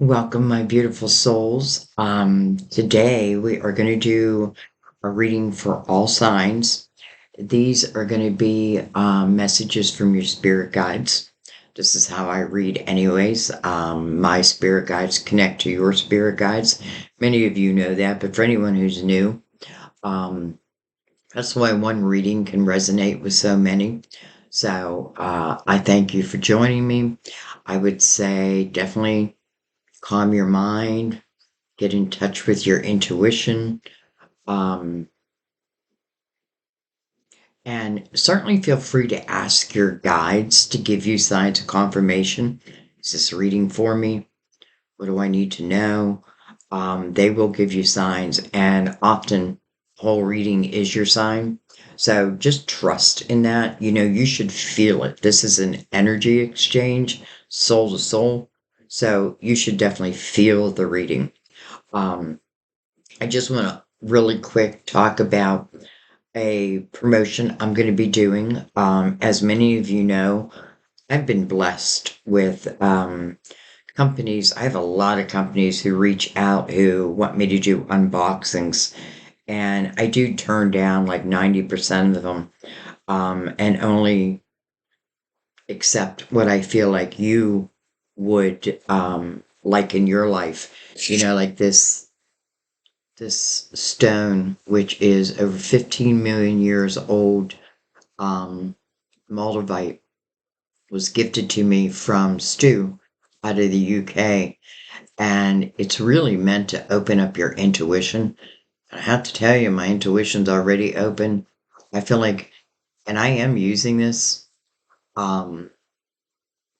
Welcome, my beautiful souls. Today we are going to do a reading for all signs. These are going to be messages from your spirit guides. This is how I read, anyways. My spirit guides connect to your spirit guides. Many of you know that, but for anyone who's new, um, that's why one reading can resonate with so many. So I thank you for joining me. I would say definitely calm your mind, get in touch with your intuition, um, and certainly feel free to ask your guides to give you signs of confirmation. Is this reading for me? What do I need to know? They will give you signs, and often whole reading is your sign. So just trust in that. You should feel it. This is an energy exchange, soul to soul. So you should definitely feel the reading. Um, I just want to really quick talk about a promotion I'm going to be doing. As many of you know, I've been blessed with companies. I have a lot of companies who reach out who want me to do unboxings, and I do turn down like 90% of them, and only accept what I feel like you would like in your life. Like this stone, which is over 15 million years old, um, Moldavite, was gifted to me from Stu out of the UK. And it's really meant to open up your intuition. And I have to tell you, my intuition's already open. I feel like, and I am using this, um,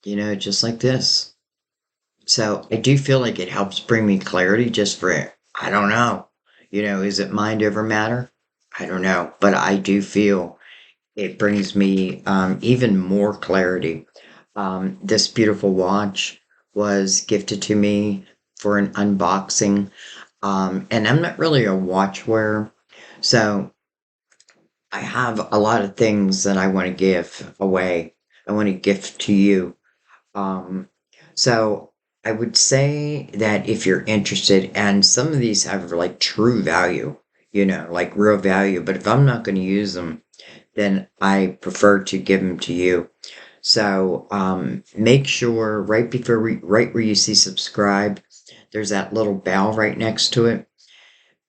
just like this. So I do feel like it helps bring me clarity just for, I don't know, is it mind over matter? I don't know, but I do feel it brings me even more clarity. This beautiful watch was gifted to me for an unboxing, and I'm not really a watch wearer, so I have a lot of things that I want to give away. I want to gift to you. Um, so I would say that if you're interested, and some of these have like true value, like real value, but if I'm not going to use them, then I prefer to give them to you. So make sure right where you see subscribe, there's that little bell right next to it.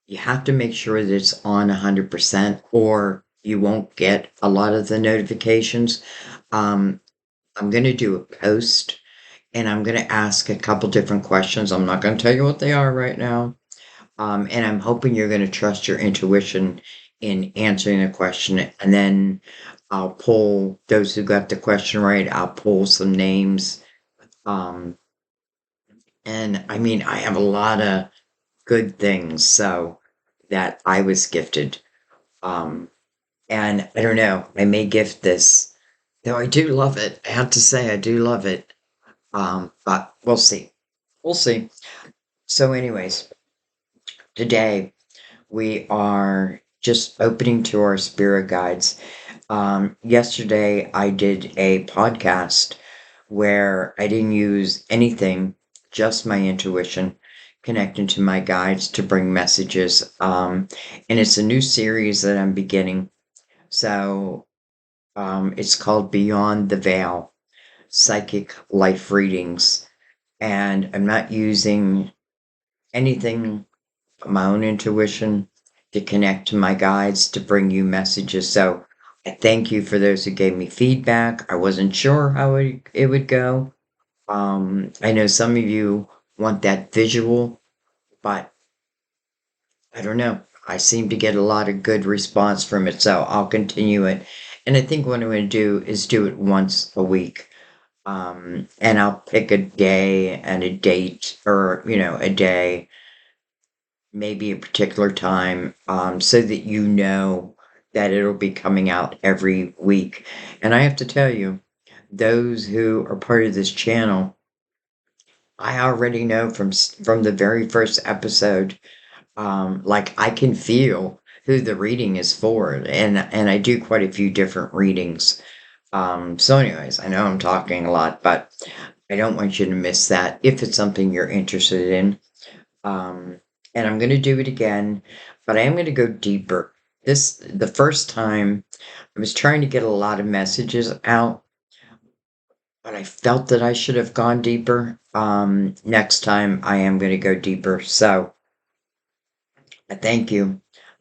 You have to make sure that it's on 100% or you won't get a lot of the notifications. Um, I'm going to do a post and I'm going to ask a couple different questions. I'm not going to tell you what they are right now. And I'm hoping you're going to trust your intuition in answering the question. And then I'll pull those who got the question right. I'll pull some names. Um, and I mean, I have a lot of good things. So that I was gifted. Um, and I don't know, I may gift this, though I do love it. I have to say, I do love it. But we'll see. We'll see. So, anyways, today we are just opening to our spirit guides. Yesterday, I did a podcast where I didn't use anything, just my intuition, connecting to my guides to bring messages. And it's a new series that I'm beginning. So it's called Beyond the Veil Psychic Life Readings. And I'm not using anything but my own intuition to connect to my guides to bring you messages. So I thank you for those who gave me feedback. I wasn't sure how it would go. I know some of you want that visual, but I don't know. I seem to get a lot of good response from it, so I'll continue it. And I think what I'm going to do is do it once a week. And I'll pick a day and a date, or, a day, maybe a particular time, so that you know that it'll be coming out every week. And I have to tell you, those who are part of this channel, I already know from the very first episode, like I can feel who the reading is for, and I do quite a few different readings. So anyways, I know I'm talking a lot, but I don't want you to miss that if it's something you're interested in. Um, and I'm going to do it again, but I am going to go deeper. The first time, I was trying to get a lot of messages out, but I felt that I should have gone deeper. Next time, I am going to go deeper. So I thank you.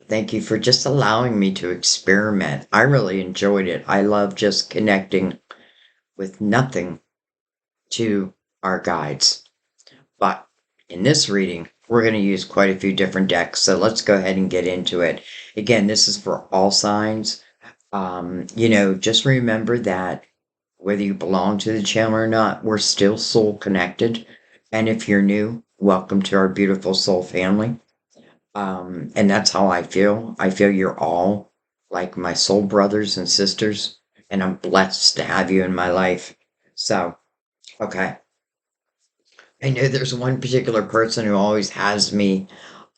Thank you for just allowing me to experiment. I really enjoyed it. I love just connecting with nothing to our guides. But in this reading, we're going to use quite a few different decks. So let's go ahead and get into it. Again, this is for all signs. Just remember that whether you belong to the channel or not, we're still soul connected. And if you're new, welcome to our beautiful soul family. And that's how I feel. I feel you're all like my soul brothers and sisters, and I'm blessed to have you in my life. So, okay. I know there's one particular person who always has me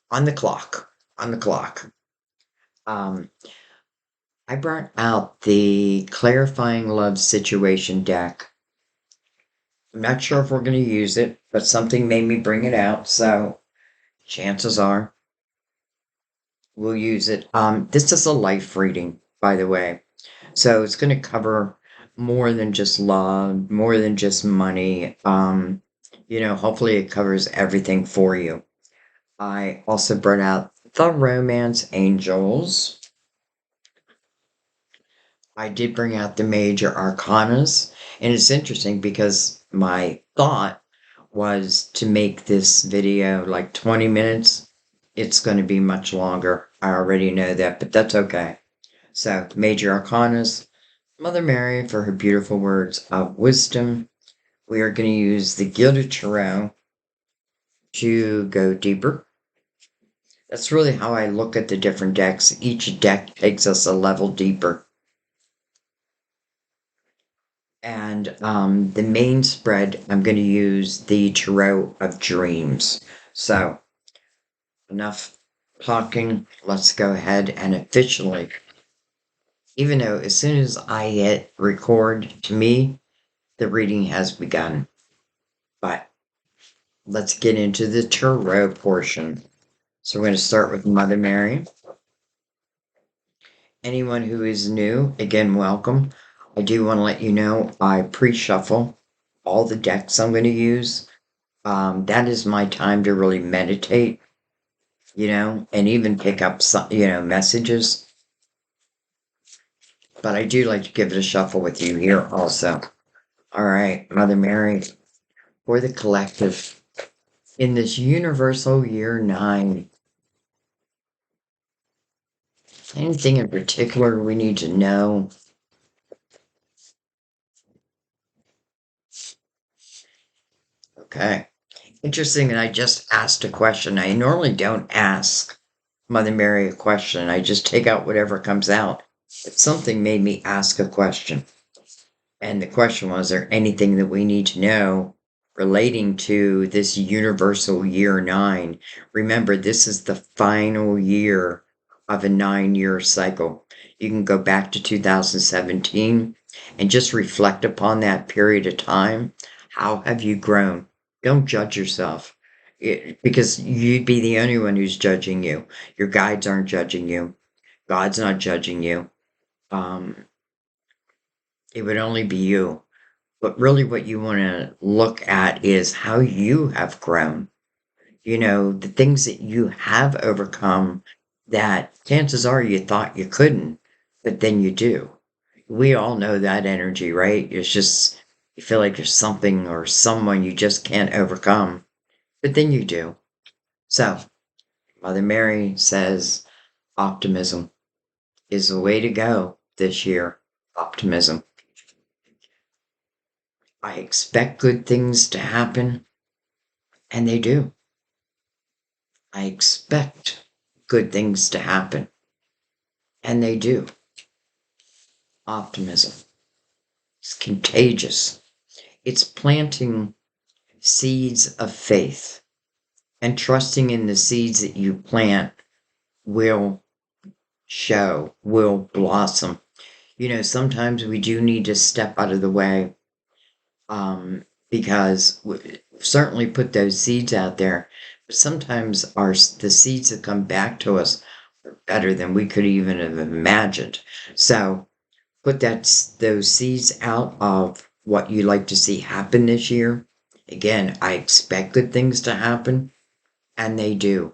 on the clock, on the clock. Um, I brought out the Clarifying Love Situation deck. I'm not sure if we're going to use it, but something made me bring it out, so chances are we'll use it. This is a life reading, by the way. So it's going to cover more than just love, more than just money. Hopefully it covers everything for you. I also brought out the Romance Angels. I did bring out the major arcanas, and it's interesting because my thought was to make this video like 20 minutes. It's going to be much longer. I already know that, but that's okay. So, major arcanas, Mother Mary for her beautiful words of wisdom. We are going to use the Gilded Tarot to go deeper. That's really how I look at the different decks. Each deck takes us a level deeper. And the main spread, I'm going to use the Tarot of Dreams. So, enough talking. Let's go ahead and officially, even though as soon as I hit record, to me, the reading has begun. But let's get into the tarot portion. So we're going to start with Mother Mary. Anyone who is new, again, welcome. I do want to let you know I pre-shuffle all the decks I'm going to use. That is my time to really meditate, and even pick up some, messages. But I do like to give it a shuffle with you here also. All right, Mother Mary, for the collective in this universal year 9. Anything in particular we need to know? Okay. Interesting that I just asked a question. I normally don't ask Mother Mary a question. I just take out whatever comes out. But something made me ask a question. And the question was, there anything that we need to know relating to this universal year 9? Remember, this is the final year of a 9-year cycle. You can go back to 2017 and just reflect upon that period of time. How have you grown? Don't judge yourself because you'd be the only one who's judging you. Your guides aren't judging you. God's not judging you. Um, it would only be you. But really, what you want to look at is how you have grown. The things that you have overcome that chances are you thought you couldn't, but then you do. We all know that energy, right? It's just, you feel like there's something or someone you just can't overcome, but then you do. So, Mother Mary says optimism is the way to go this year. Optimism. I expect good things to happen, and they do. I expect good things to happen, and they do. Optimism. It's contagious. It's planting seeds of faith and trusting in the seeds that you plant will show, will blossom. Sometimes we do need to step out of the way. because we certainly put those seeds out there. But sometimes the seeds that come back to us are better than we could even have imagined. So put those seeds out of what you like to see happen this year. Again, I expect good things to happen, and they do.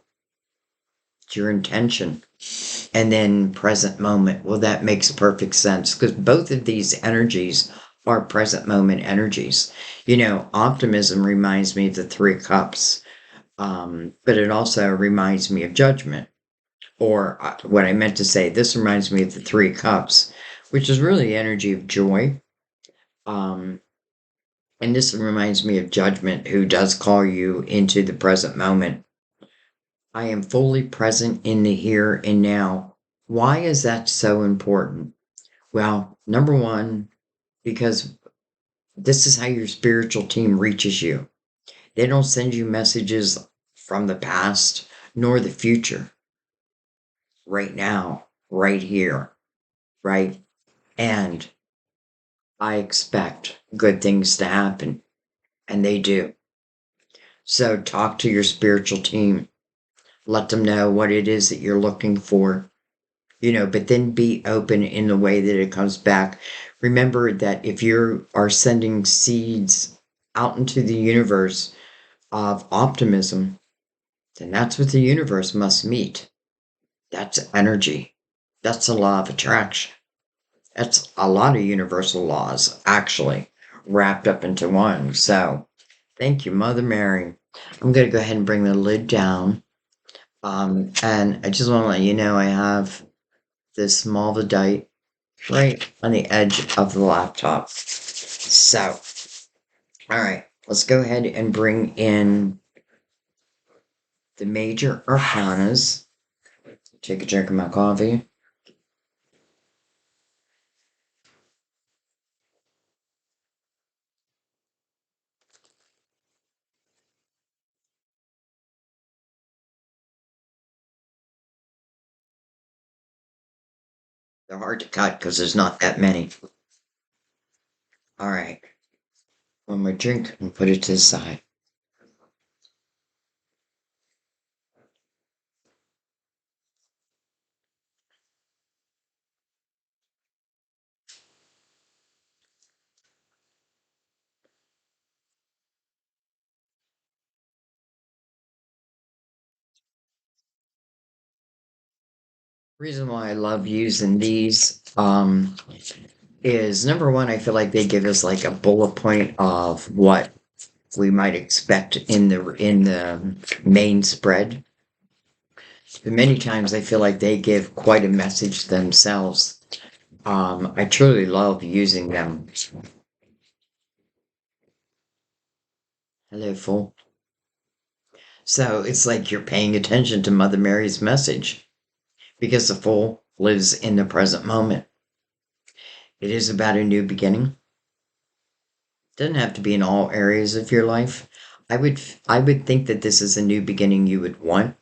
It's your intention. And then present moment. Well, that makes perfect sense because both of these energies are present moment energies. Optimism reminds me of the Three Cups, but it also reminds me of judgment. Or what I meant to say, this reminds me of the Three Cups, which is really the energy of joy. Um, and this reminds me of judgment, who does call you into the present moment. I am fully present in the here and now. Why is that so important? Well, number one, because this is how your spiritual team reaches you. They don't send you messages from the past nor the future. Right now, right here, right? And I expect good things to happen, and they do. So talk to your spiritual team. Let them know what it is that you're looking for, but then be open in the way that it comes back. Remember that if you are sending seeds out into the universe of optimism, then that's what the universe must meet. That's energy. That's a law of attraction. That's a lot of universal laws, actually, wrapped up into one. So, thank you, Mother Mary. I'm going to go ahead and bring the lid down. And I just want to let you know I have this Malvadite right on the edge of the laptop. So, all right, let's go ahead and bring in the major arcanas. Take a drink of my coffee. They're hard to cut because there's not that many. All right, one more drink and put it to the side. Reason why I love using these is number one, I feel like they give us like a bullet point of what we might expect in the main spread. But many times I feel like they give quite a message themselves. I truly love using them. Hello, Fool. So it's like you're paying attention to Mother Mary's message because the Fool lives in the present moment. It is about a new beginning. Doesn't have to be in all areas of your life. I would think that this is a new beginning you would want.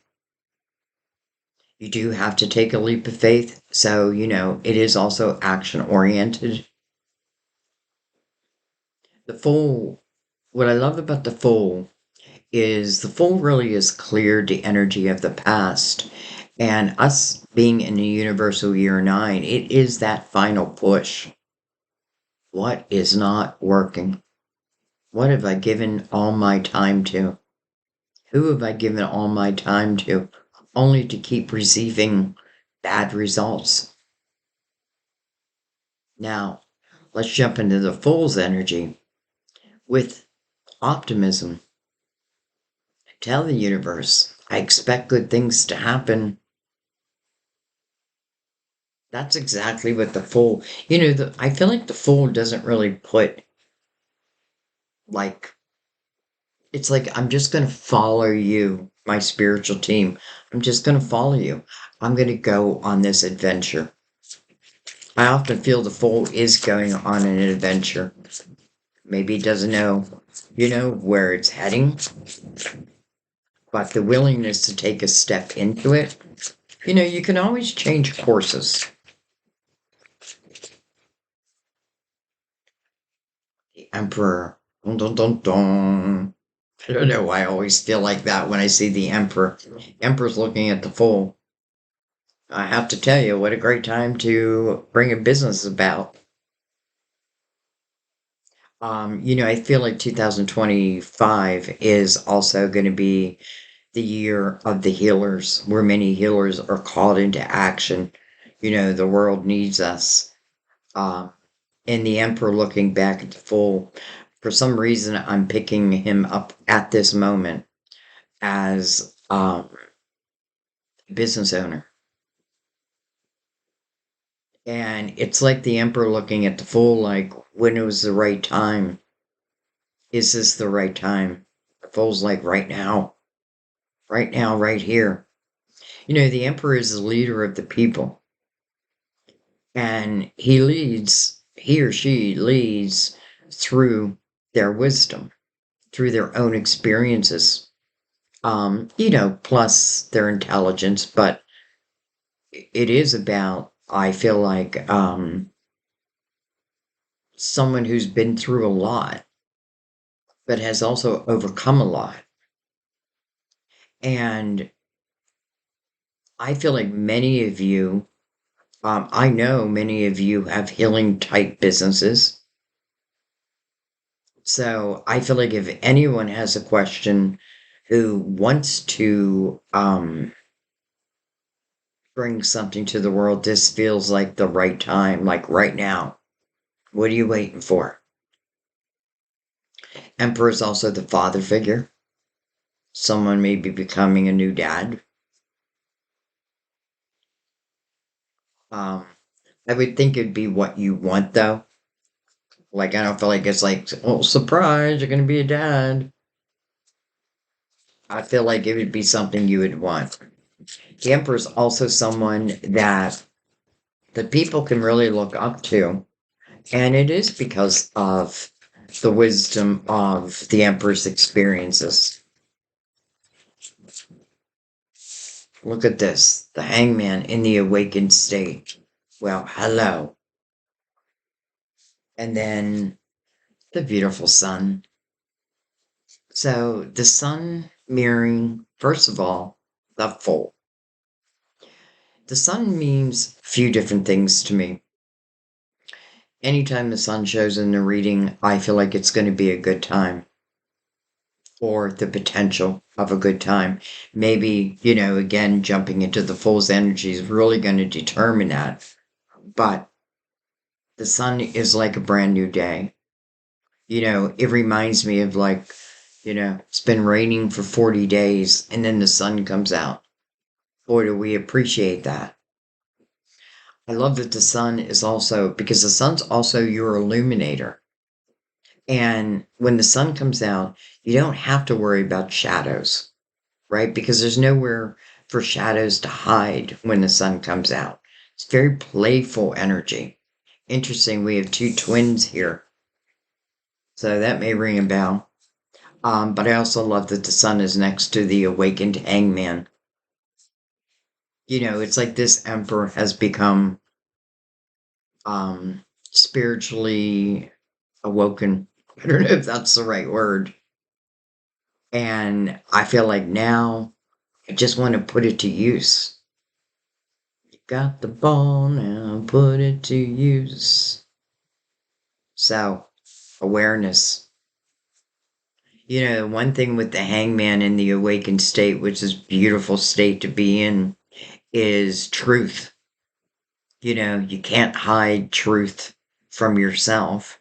You do have to take a leap of faith, so it is also action oriented. The Fool, what I love about the Fool is the Fool really has cleared the energy of the past. And us being in the universal year 9, it is that final push. What is not working? What have I given all my time to? Who have I given all my time to? Only to keep receiving bad results. Now, let's jump into the Fool's energy with optimism. Tell the universe, I expect good things to happen. That's exactly what the Fool, I feel like the Fool doesn't really put, like, it's like, I'm just going to follow you, my spiritual team. I'm just going to follow you. I'm going to go on this adventure. I often feel the Fool is going on an adventure. Maybe he doesn't know, where it's heading, but the willingness to take a step into it, you can always change courses. The Emperor. Dun, dun, dun, dun. I don't know why I always feel like that when I see the Emperor. Emperor's looking at the Fool. I have to tell you, what a great time to bring a business about. I feel like 2025 is also going to be the year of the healers, where many healers are called into action. The world needs us. Um, and the Emperor looking back at the Fool, for some reason, I'm picking him up at this moment as business owner. And it's like the Emperor looking at the Fool, like, when it was the right time. Is this the right time? The Fool's like, right now, right here. The Emperor is the leader of the people, and he or she leads through their wisdom, through their own experiences, plus their intelligence. But it is about, I feel like, someone who's been through a lot, but has also overcome a lot. And I feel like I know many of you have healing type businesses. So I feel like if anyone has a question who wants to bring something to the world, this feels like the right time, like right now. What are you waiting for? Emperor is also the father figure. Someone may be becoming a new dad. Um, I would think it'd be what you want, though. Like, I don't feel like it's like, oh, surprise, you're going to be a dad. I feel like it would be something you would want. The Emperor is also someone that the people can really look up to. And it is because of the wisdom of the Emperor's experiences. Look at this, the hangman in the awakened state. Well, hello. And then the beautiful sun. So the sun mirroring, first of all, the full. The sun means a few different things to me. Anytime the sun shows in the reading, I feel like it's going to be a good time, or the potential of a good time. Maybe, again, jumping into the fool's energy is really going to determine that. But the sun is like a brand new day. It reminds me of, like, it's been raining for 40 days and then the sun comes out. Boy, do we appreciate that. I love that the sun is also, because the sun's also your illuminator. And when the sun comes out, you don't have to worry about shadows, right? Because there's nowhere for shadows to hide when the sun comes out. It's very playful energy. Interesting, we have two twins here. So that may ring a bell. But I also love that the sun is next to the awakened hangman. It's like this emperor has become spiritually awoken. I don't know if that's the right word. And I feel like now I just want to put it to use. You got the ball now, put it to use. So, awareness. One thing with the hangman in the awakened state, which is a beautiful state to be in, is truth. You can't hide truth from yourself.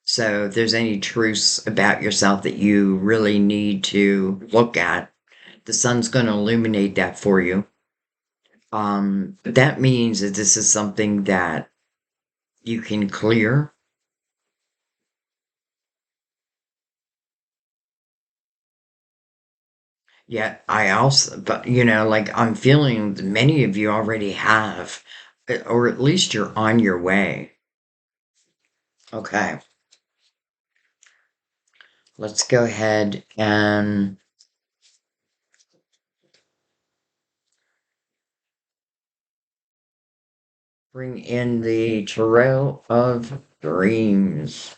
So if there's any truths about yourself that you really need to look at, the sun's going to illuminate that for you. But that means that this is something that you can clear. Yet I also, but like I'm feeling that many of you already have, or at least you're on your way. Okay, let's go ahead and bring in the Tarot of Dreams.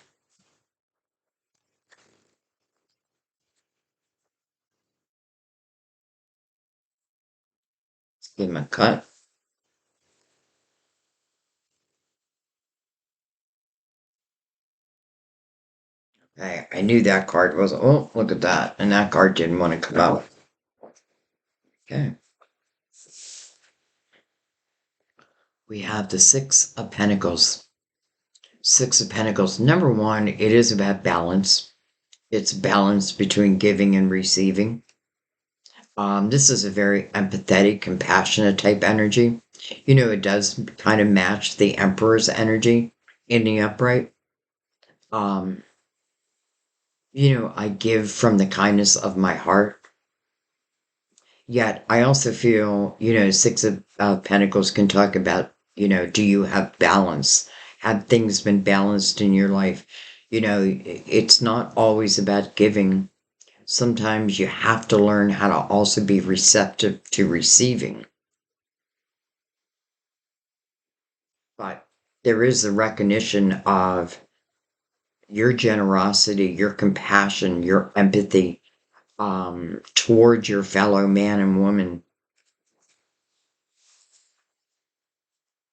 Give him a cut. I knew that card was, oh, look at that. And that card didn't want to come out. Okay. We have the Six of Pentacles. Six of Pentacles. Number one, it is about balance. It's balance between giving and receiving. This is a very empathetic, compassionate type energy. It does kind of match the Emperor's energy in the upright. Um, I give from the kindness of my heart. Yet I also feel, Six of Pentacles can talk about, do you have balance? Have things been balanced in your life? It's not always about giving. Sometimes you have to learn how to also be receptive to receiving. But there is a recognition of your generosity, your compassion, your empathy towards your fellow man and woman.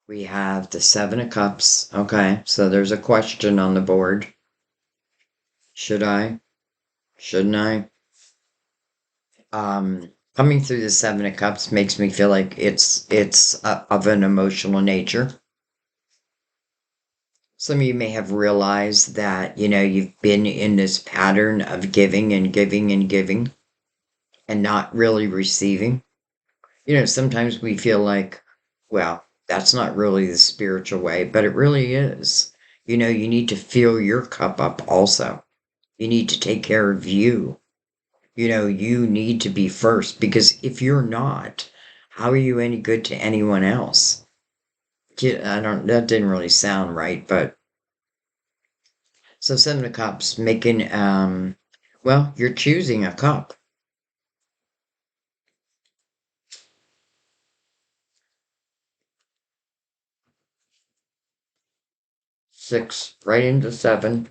We have the Seven of Cups. Okay, so there's a question on the board. Should I? Shouldn't I? Coming through the Seven of Cups makes me feel like it's of an emotional nature. Some of you may have realized that, you've been in this pattern of giving and giving and giving and not really receiving. Sometimes we feel like, well, that's not really the spiritual way, but it really is. You need to fill your cup up also. You need to take care of you. You need to be first because if you're not, how are you any good to anyone else? That didn't really sound right, but so Seven of Cups making, well, you're choosing a cup. Six, right into seven.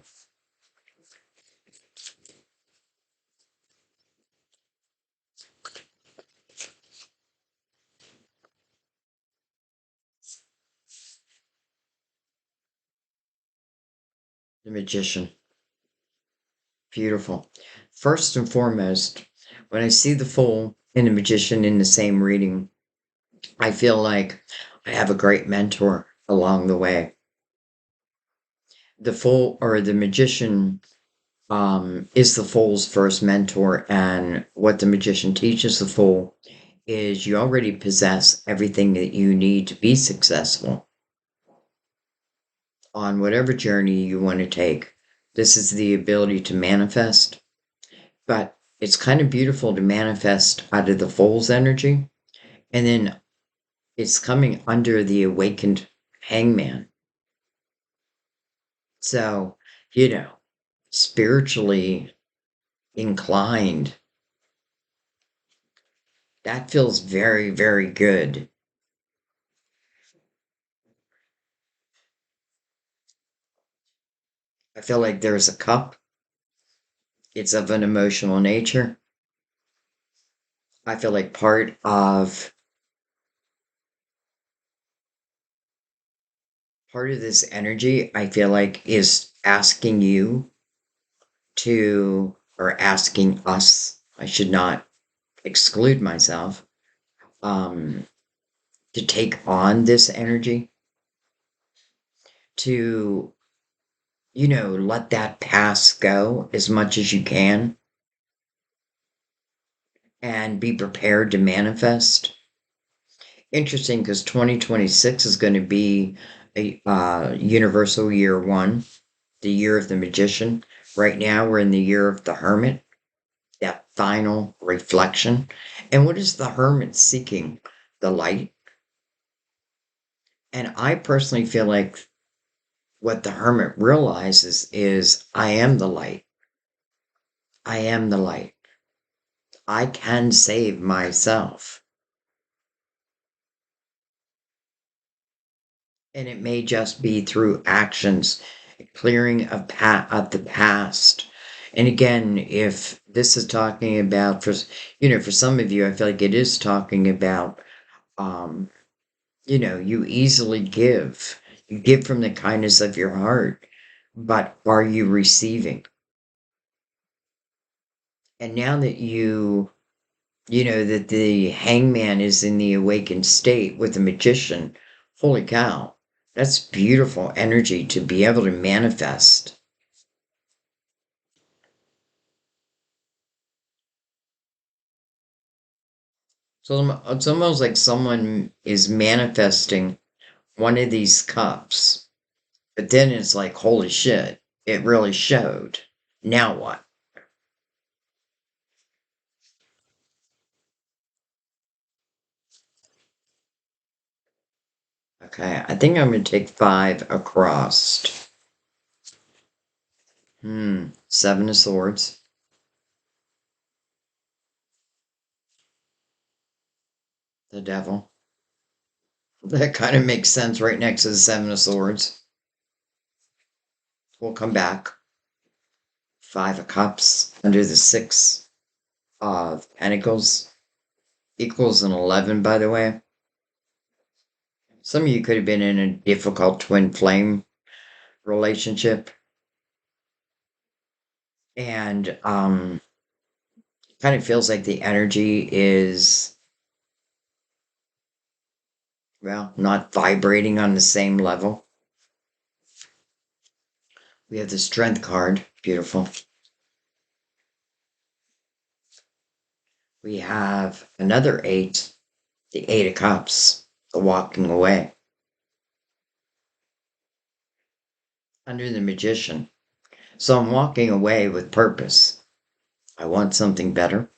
The Magician. Beautiful. First and foremost, when I see the Fool and the Magician in the same reading, I feel like I have a great mentor along the way. The Fool or the Magician is the Fool's first mentor, and what the Magician teaches the Fool is you already possess everything that you need to be successful on whatever journey you want to take. This is the ability to manifest, but it's kind of beautiful to manifest out of the Fool's energy, and then it's coming under the awakened Hangman. So, spiritually inclined, that feels very, very good. I feel like there's a cup. It's of an emotional nature. I feel like part of this energy, I feel like is asking you to, or asking us, I should not exclude myself, um, to take on this energy, to, let that past go as much as you can and be prepared to manifest. Interesting because 2026 is going to be a universal year one, the year of the magician. Right now, we're in the year of the hermit, that final reflection. And what is the hermit seeking? The light. And I personally feel like what the hermit realizes is I am the light. I am the light. I can save myself. And it may just be through actions, clearing of the past. And again, if this is talking about, for some of you, I feel like it is talking about Um, you easily give. You give from the kindness of your heart, but are you receiving? And now that you know that the hangman is in the awakened state with the magician, holy cow, that's beautiful energy to be able to manifest. So it's almost like someone is manifesting one of these cups, but then it's like, holy shit, it really showed. Now what? Okay, I think I'm going to take 5 across. Seven of Swords, the Devil. That kind of makes sense right next to the Seven of Swords. We'll come back. 5 of Cups under the 6 of Pentacles equals an 11, by the way. Some of you could have been in a difficult twin flame relationship. And kind of feels like the energy is, well, not vibrating on the same level. We have the Strength card. Beautiful. We have another 8, the 8 of Cups, the walking away. Under the Magician. So I'm walking away with purpose. I want something better.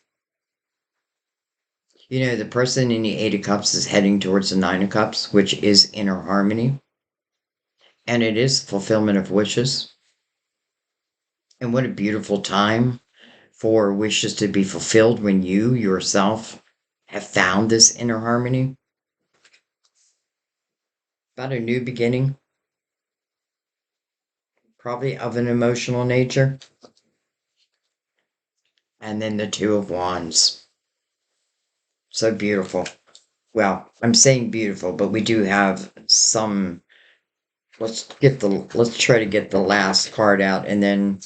The person in the 8 of Cups is heading towards the 9 of Cups, which is inner harmony. And it is fulfillment of wishes. And what a beautiful time for wishes to be fulfilled when you yourself have found this inner harmony. About a new beginning, probably of an emotional nature. And then the 2 of Wands. So beautiful. Well, I'm saying beautiful, but we do have some. Let's try to get the last card out and then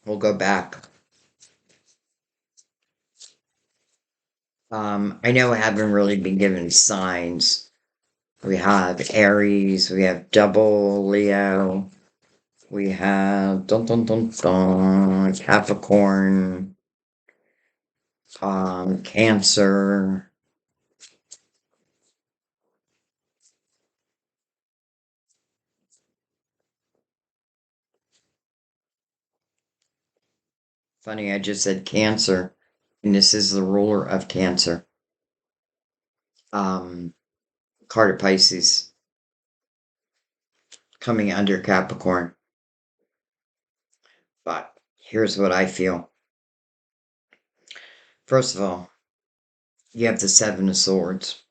we'll go back. I know I haven't really been given signs. We have Aries, we have double Leo, we have Capricorn, Cancer. Funny, I just said Cancer, and this is the ruler of Cancer. Um, card of Pisces coming under Capricorn. But here's what I feel. First of all, you have the 7 of Swords.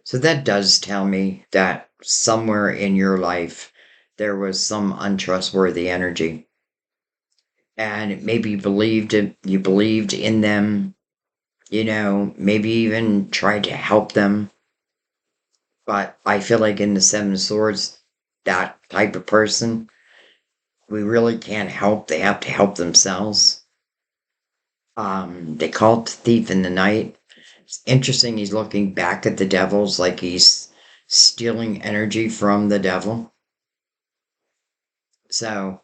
So that does tell me that somewhere in your life there was some untrustworthy energy. And maybe you believed in them, maybe even tried to help them. But I feel like in the 7 of Swords, that type of person, we really can't help. They have to help themselves. They call it thief in the night. It's interesting, he's looking back at the devils like he's stealing energy from the devil. So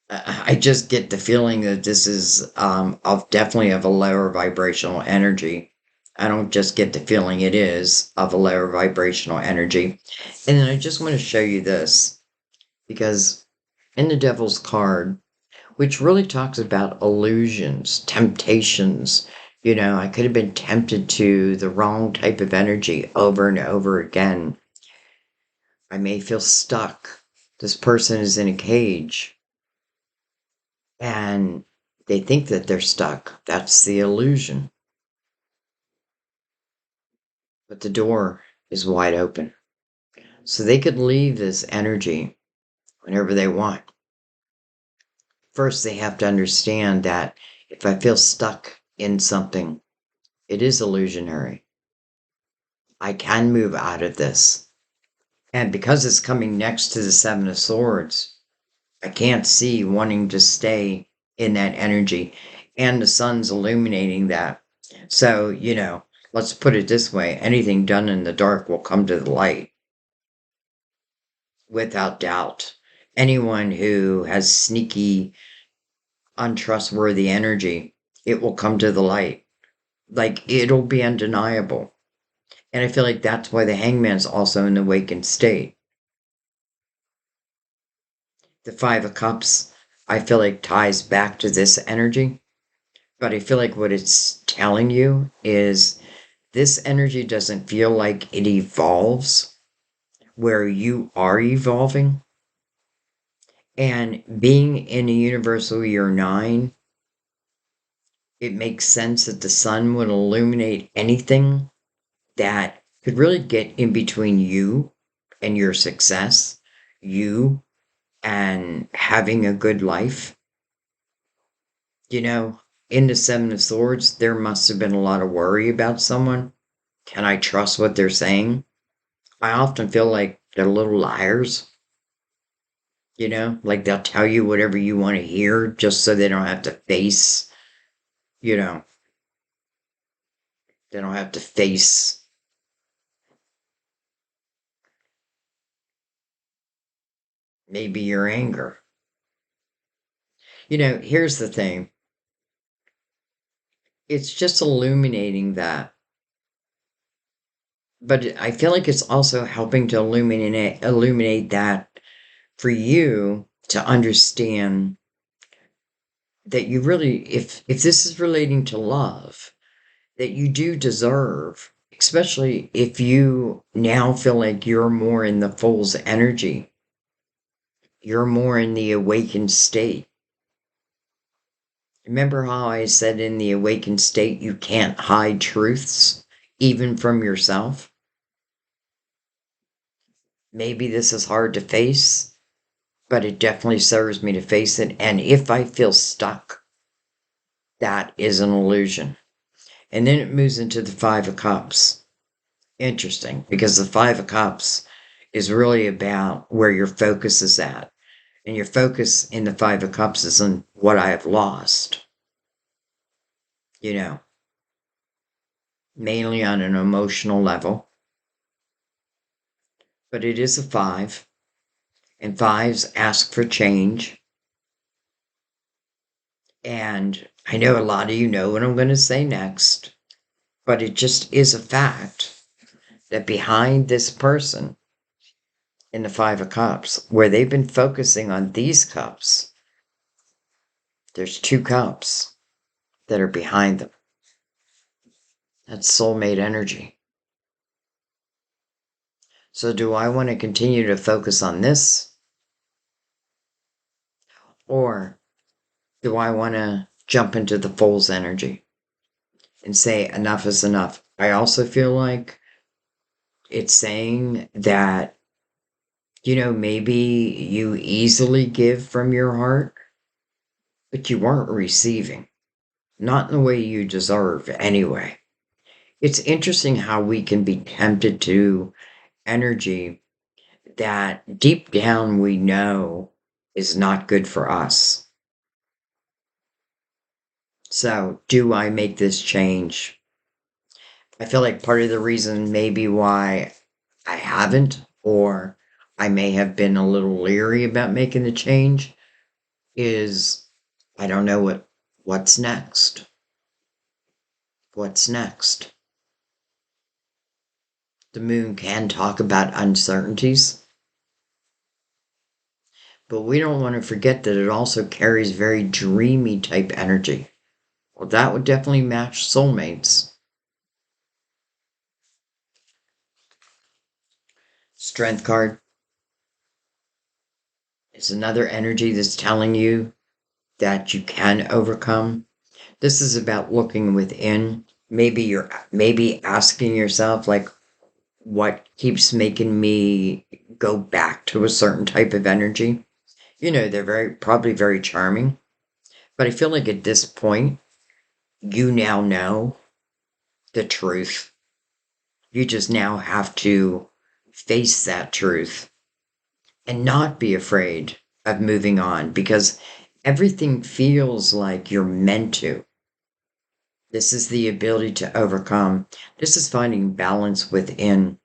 I just get the feeling that this is definitely of a lower vibrational energy. I don't just get the feeling it is of a lower vibrational energy. And then I just want to show you this because in the devil's card, which really talks about illusions, temptations. I could have been tempted to the wrong type of energy over and over again. I may feel stuck. This person is in a cage and they think that they're stuck. That's the illusion. But the door is wide open. So they could leave this energy whenever they want. First, they have to understand that if I feel stuck in something, it is illusionary. I can move out of this. And because it's coming next to the Seven of Swords, I can't see wanting to stay in that energy. And the sun's illuminating that. So, let's put it this way, anything done in the dark will come to the light without doubt. Anyone who has sneaky, untrustworthy energy, it will come to the light. Like, it'll be undeniable. And I feel like that's why the hangman's also in the awakened state. The Five of Cups, I feel like ties back to this energy. But I feel like what it's telling you is this energy doesn't feel like it evolves where you are evolving. And being in a universal year 9, it makes sense that the sun would illuminate anything that could really get in between you and your success, you and having a good life. In the Seven of Swords, there must have been a lot of worry about someone. Can I trust what they're saying? I often feel like they're little liars. Like they'll tell you whatever you want to hear just so they don't have to face, you know, they don't have to face maybe your anger. Here's the thing, it's just illuminating that. But I feel like it's also helping to illuminate that for you to understand that you really, if this is relating to love, that you do deserve, especially if you now feel like you're more in the fool's energy, you're more in the awakened state. Remember how I said in the awakened state you can't hide truths, even from yourself? Maybe this is hard to face, but it definitely serves me to face it. And if I feel stuck, that is an illusion. And then it moves into the Five of Cups. Interesting, because the Five of Cups is really about where your focus is at. And your focus in the Five of Cups is on what I have lost. Mainly on an emotional level. But it is a 5. And 5s ask for change. And I know a lot of you know what I'm going to say next. But it just is a fact that behind this person in the Five of Cups, where they've been focusing on these cups, there's 2 cups that are behind them. That's soulmate energy. So do I want to continue to focus on this? Or do I want to jump into the fool's energy and say enough is enough? I also feel like it's saying that, maybe you easily give from your heart, but you weren't receiving. Not in the way you deserve, anyway. It's interesting how we can be tempted to energy that deep down we know is not good for us. So, do I make this change? I feel like part of the reason maybe why I haven't, or I may have been a little leery about making the change, is I don't know what's next. What's next? The moon can talk about uncertainties, but we don't want to forget that it also carries very dreamy type energy. Well, that would definitely match soulmates. Strength card is another energy that's telling you that you can overcome. This is about looking within. Maybe asking yourself, like, what keeps making me go back to a certain type of energy? They're probably very charming, but I feel like at this point, you now know the truth. You just now have to face that truth and not be afraid of moving on because everything feels like you're meant to. This is the ability to overcome. This is finding balance within.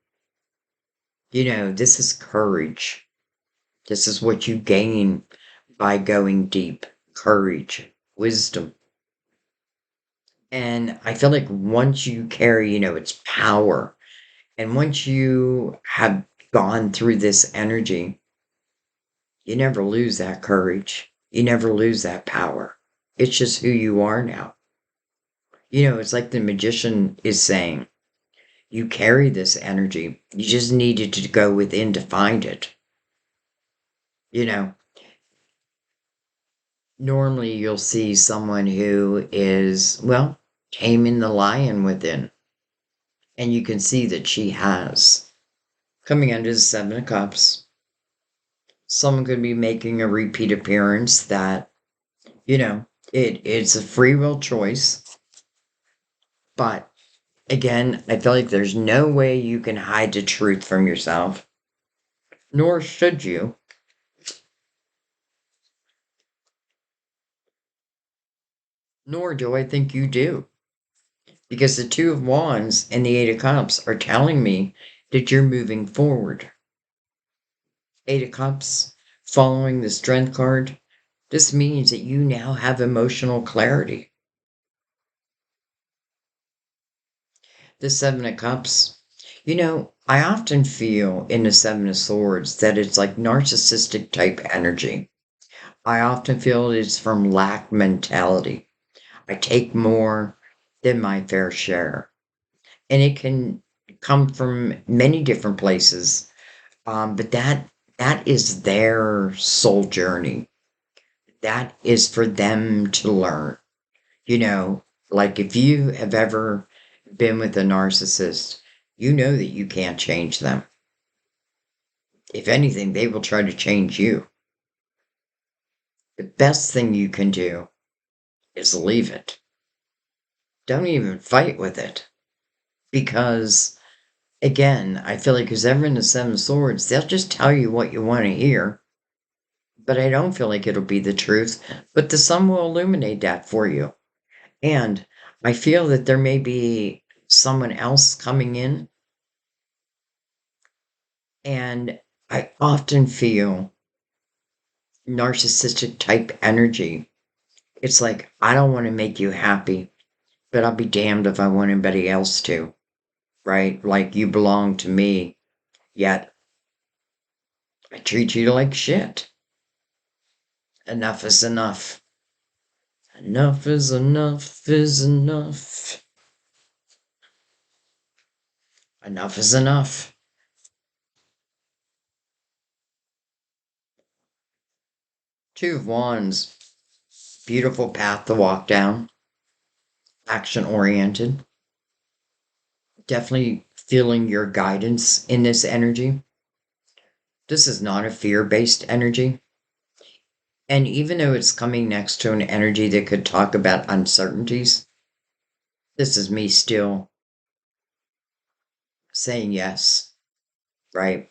This is courage. This is what you gain by going deep. Courage, wisdom. And I feel like once you carry, its power, and once you have gone through this energy, you never lose that courage. You never lose that power. It's just who you are now. It's like the magician is saying, you carry this energy. You just needed to go within to find it. You know, Normally you'll see someone who is, well, taming the lion within. And you can see that she has. Coming under the Seven of Cups, someone could be making a repeat appearance that, it's a free will choice. But again, I feel like there's no way you can hide the truth from yourself, nor should you. Nor do I think you do. Because the Two of Wands and the Eight of Cups are telling me that you're moving forward. Eight of Cups, following the Strength card, this means that you now have emotional clarity. The Seven of Cups, I often feel in the Seven of Swords that it's like narcissistic type energy. I often feel it's from lack mentality. I take more than my fair share. And it can come from many different places. But that is their soul journey. That is for them to learn. Like if you have ever been with a narcissist, you know that you can't change them. If anything, they will try to change you. The best thing you can do is leave it. Don't even fight with it. Because, again, I feel like because ever in the Seven Swords, they'll just tell you what you want to hear. But I don't feel like it'll be the truth. But the sun will illuminate that for you. And I feel that there may be someone else coming in. And I often feel narcissistic type energy. It's like, I don't want to make you happy, but I'll be damned if I want anybody else to, right? Like you belong to me, yet I treat you like shit. Enough is enough. Enough is enough is enough. Enough is enough. Two of Wands, beautiful path to walk down, action oriented. Definitely feeling your guidance in this energy. This is not a fear based energy. And even though it's coming next to an energy that could talk about uncertainties, this is me still saying yes, right?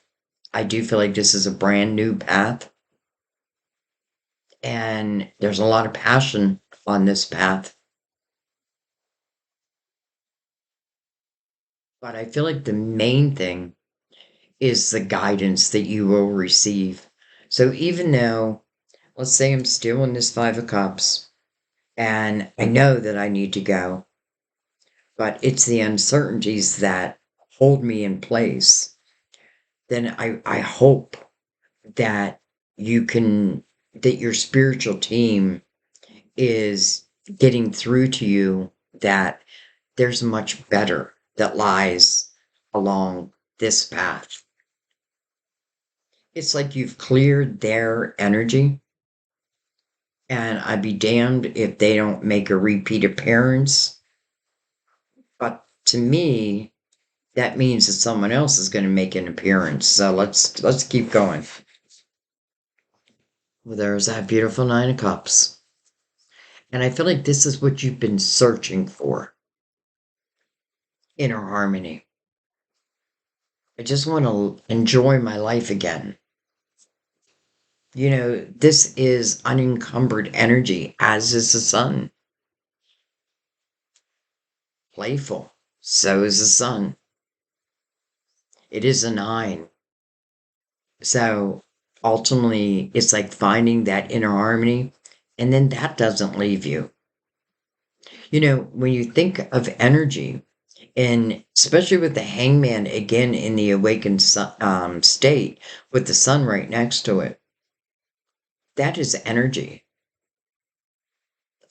I do feel like this is a brand new path. And there's a lot of passion on this path. But I feel like the main thing is the guidance that you will receive. So even though, let's say I'm still in this Five of Cups and I know that I need to go, but it's the uncertainties that hold me in place, then I hope that that your spiritual team is getting through to you that there's much better that lies along this path. It's like you've cleared their energy, and I'd be damned if they don't make a repeat appearance. But to me, that means that someone else is going to make an appearance. So let's keep going. Well, there's that beautiful Nine of Cups. And I feel like this is what you've been searching for. Inner harmony. I just want to enjoy my life again. This is unencumbered energy, as is the sun. Playful. So is the sun. It is a nine. So ultimately, it's like finding that inner harmony, and then that doesn't leave you. When you think of energy, and especially with the hangman again in the awakened state with the sun right next to it, that is energy.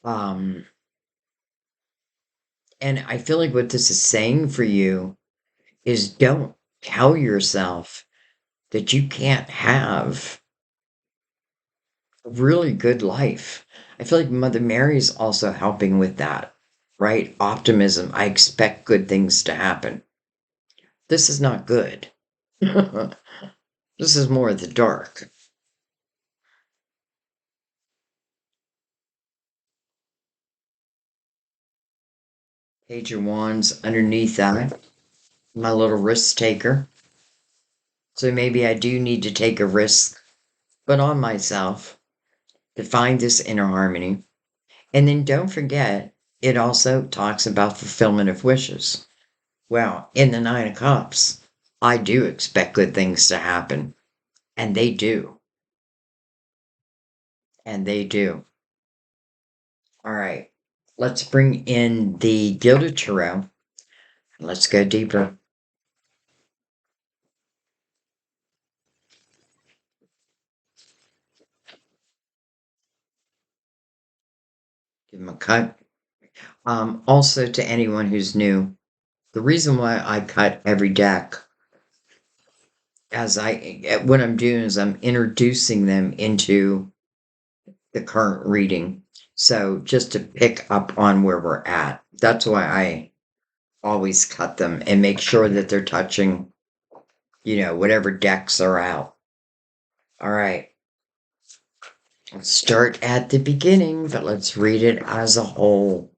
Um, and I feel like what this is saying for you is don't tell yourself that you can't have a really good life. I feel like Mother Mary's also helping with that, right? Optimism. I expect good things to happen. This is not good. This is more of the dark. Page of Wands underneath that, my little risk taker. So maybe I do need to take a risk, but on myself to find this inner harmony. And then don't forget, it also talks about fulfillment of wishes. Well, in the Nine of Cups, I do expect good things to happen. And they do. And they do. All right. Let's bring in the Gilded Tarot. Let's go deeper. Give them a cut. Also, to anyone who's new, the reason why I cut every deck what I'm doing is I'm introducing them into the current reading. So just to pick up on where we're at. That's why I always cut them and make sure that they're touching, whatever decks are out. All right. Let's start at the beginning, but let's read it as a whole.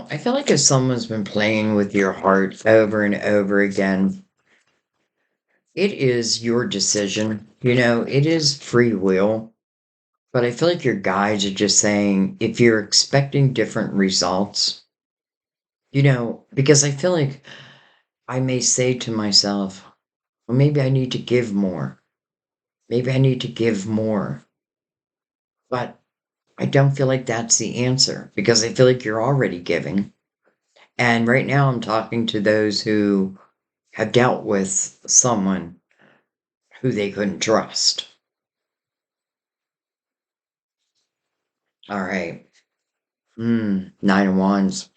I feel like if someone's been playing with your heart over and over again, it is your decision. It is free will. But I feel like your guides are just saying if you're expecting different results, because I feel like I may say to myself, well, maybe I need to give more. Maybe I need to give more. But I don't feel like that's the answer because I feel like you're already giving. And right now I'm talking to those who have dealt with someone who they couldn't trust. All right. Nine of Wands.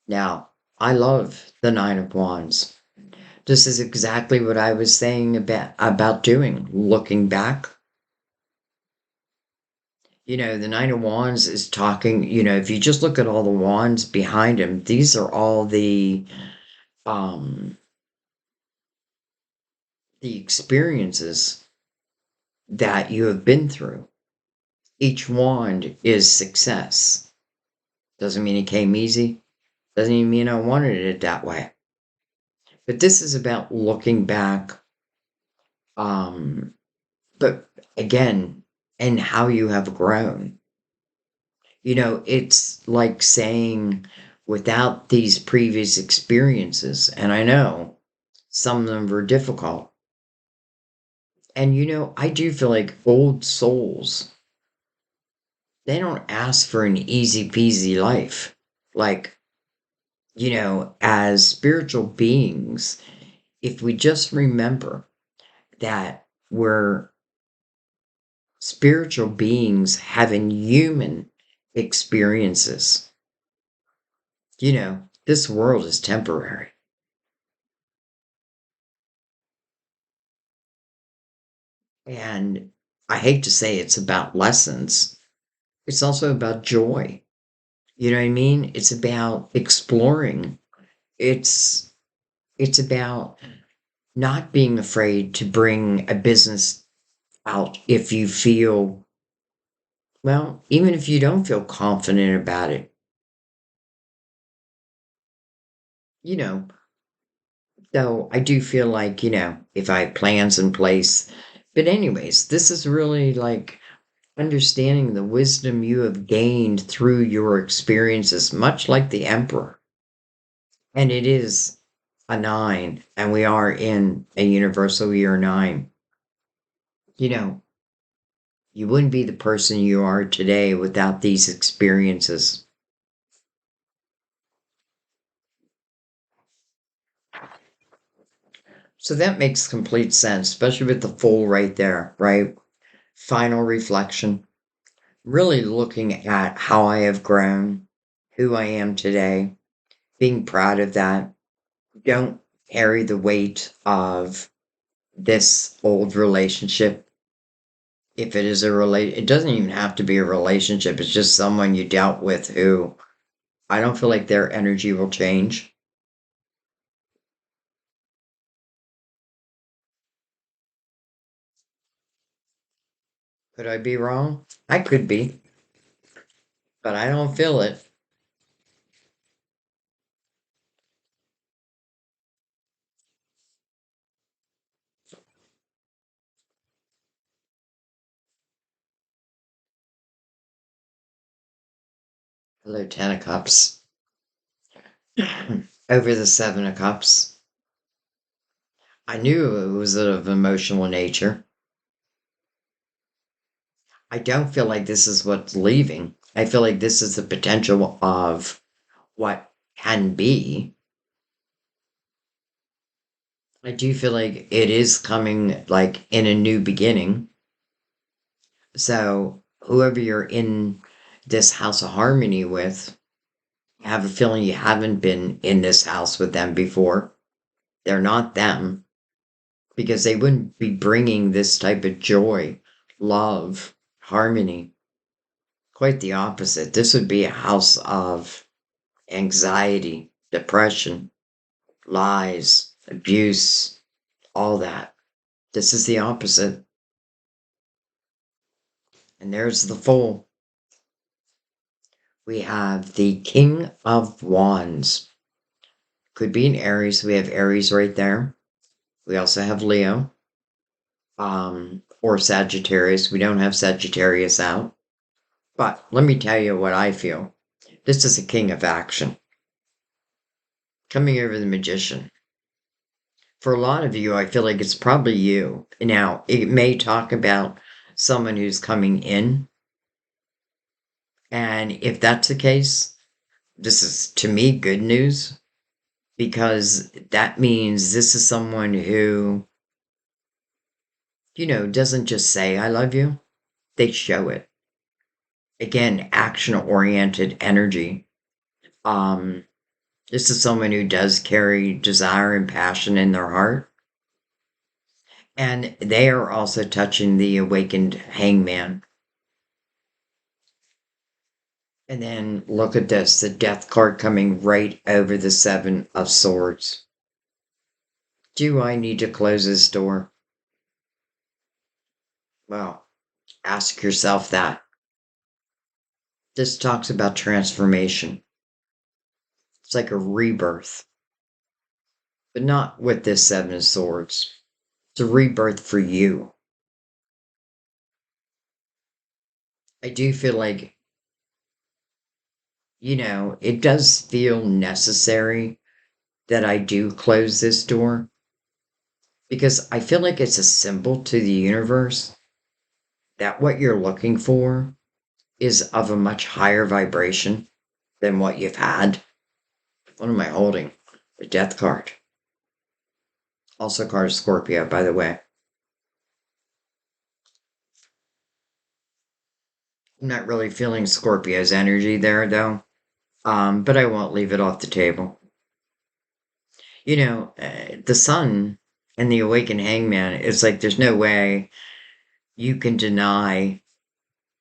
Now, I love the Nine of Wands. This is exactly what I was saying about doing. Looking back, the Nine of Wands is talking. If you just look at all the wands behind him, these are all um the experiences that you have been through. Each wand is success. Doesn't mean it came easy. Doesn't even mean I wanted it that way. But this is about looking back. Um, but again, and how you have grown. It's like saying without these previous experiences, and I know some of them were difficult. And I do feel like old souls, they don't ask for an easy peasy life. Like, as spiritual beings, if we just remember that we're spiritual beings having human experiences, this world is temporary. And I hate to say it's about lessons. It's also about joy. You know what I mean? It's about exploring. It's it's about not being afraid to bring a business out if you feel, well, even if you don't feel confident about it, you know. So I do feel like, if I have plans in place. But, anyways, this is really like understanding the wisdom you have gained through your experiences, much like the Emperor. And it is a nine, and we are in a universal year nine. You know, you wouldn't be the person you are today without these experiences. So that makes complete sense, especially with the full right there, right? Final reflection. Really looking at how I have grown, who I am today, being proud of that. Don't carry the weight of this old relationship. If it is it doesn't even have to be a relationship. It's just someone you dealt with who I don't feel like their energy will change. Could I be wrong? I could be, but I don't feel it. Hello, Ten of Cups. Over the Seven of Cups. I knew it was of emotional nature. I don't feel like this is what's leaving. I feel like this is the potential of what can be. I do feel like it is coming like in a new beginning. So whoever you're in this house of harmony with, I have a feeling you haven't been in this house with them before. They're not them because they wouldn't be bringing this type of joy, love, harmony. Quite the opposite. This would be a house of anxiety, depression, lies, abuse, all that. This is the opposite. And there's the Fool. We have the King of Wands. Could be in Aries. We have Aries right there. We also have Leo, or Sagittarius. We don't have Sagittarius out. But let me tell you what I feel. This is a king of action. Coming over the Magician. For a lot of you, I feel like it's probably you. Now, it may talk about someone who's coming in. And if that's the case, this is, to me, good news because that means this is someone who, doesn't just say, I love you, they show it. Again, action oriented energy. Um, this is someone who does carry desire and passion in their heart. And they are also touching the awakened hangman. And then look at this, the death card coming right over the Seven of Swords. Do I need to close this door? Well, ask yourself that. This talks about transformation. It's like a rebirth, but not with this Seven of Swords. It's a rebirth for you. I do feel like, it does feel necessary that I do close this door because I feel like it's a symbol to the universe that what you're looking for is of a much higher vibration than what you've had. What am I holding? The Death card. Also card of Scorpio, by the way. I'm not really feeling Scorpio's energy there, though. But I won't leave it off the table. The sun and the awakened hangman, it's like there's no way you can deny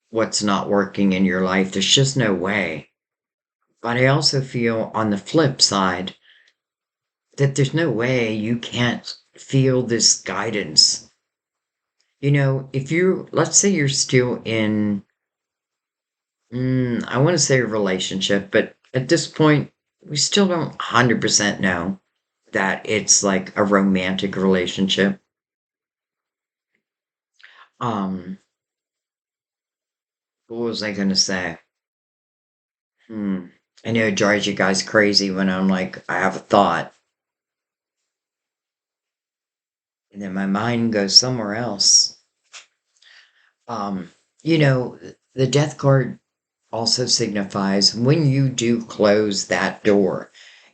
what's not working in your life. There's just no way. But I also feel on the flip side that there's no way you can't feel this guidance. If let's say you're still in, I want to say a relationship, but at this point, we still don't 100% know that it's like a romantic relationship. Um, what was I going to say? Hmm. I know it drives you guys crazy when I'm like, I have a thought, and then my mind goes somewhere else. Um, you know, the death card also signifies when you do close that door,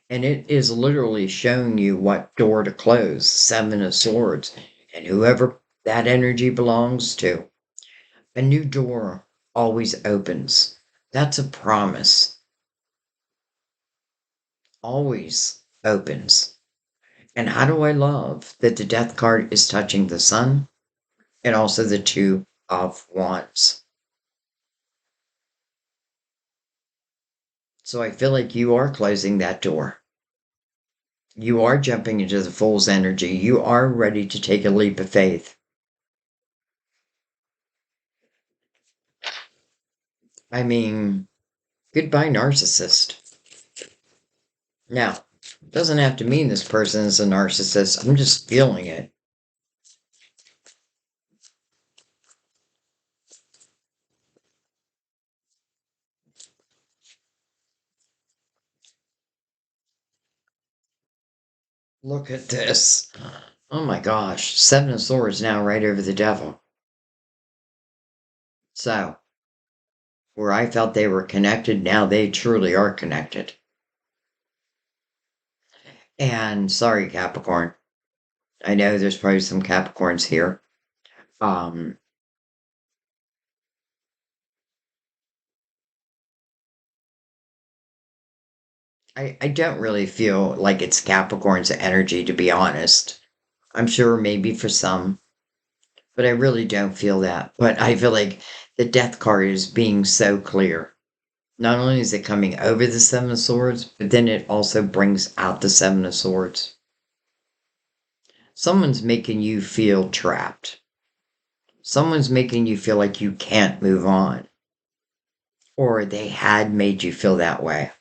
and it is literally showing you what door to close, Seven of Swords, and whoever that energy belongs to. A new door always opens. That's a promise. Always opens. And how do I love that the death card is touching the sun and also the two of wands? So I feel like you are closing that door. You are jumping into the fool's energy. You are ready to take a leap of faith. I mean, goodbye, narcissist. Now, doesn't have to mean this person is a narcissist. I'm just feeling it. Look at this. Oh my gosh. Seven of Swords now right over the devil. So, where I felt they were connected, now they truly are connected. And sorry, Capricorn. I know there's probably some Capricorns here. Um, I don't really feel like it's Capricorn's energy, to be honest. I'm sure maybe for some, but I really don't feel that. But I feel like the death card is being so clear. Not only is it coming over the Seven of Swords, but then it also brings out the Seven of Swords. Someone's making you feel trapped. Someone's making you feel like you can't move on. Or they had made you feel that way.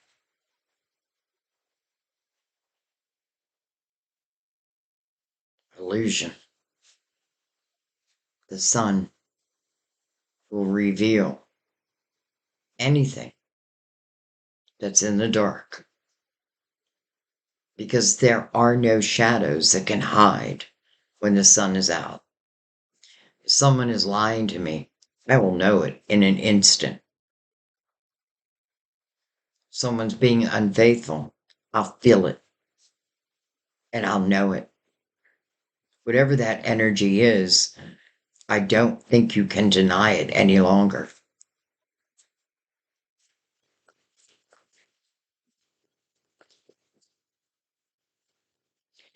Illusion. The sun will reveal anything that's in the dark. Because there are no shadows that can hide when the sun is out. If someone is lying to me, I will know it in an instant. Someone's being unfaithful, I'll feel it and I'll know it. Whatever that energy is, I don't think you can deny it any longer.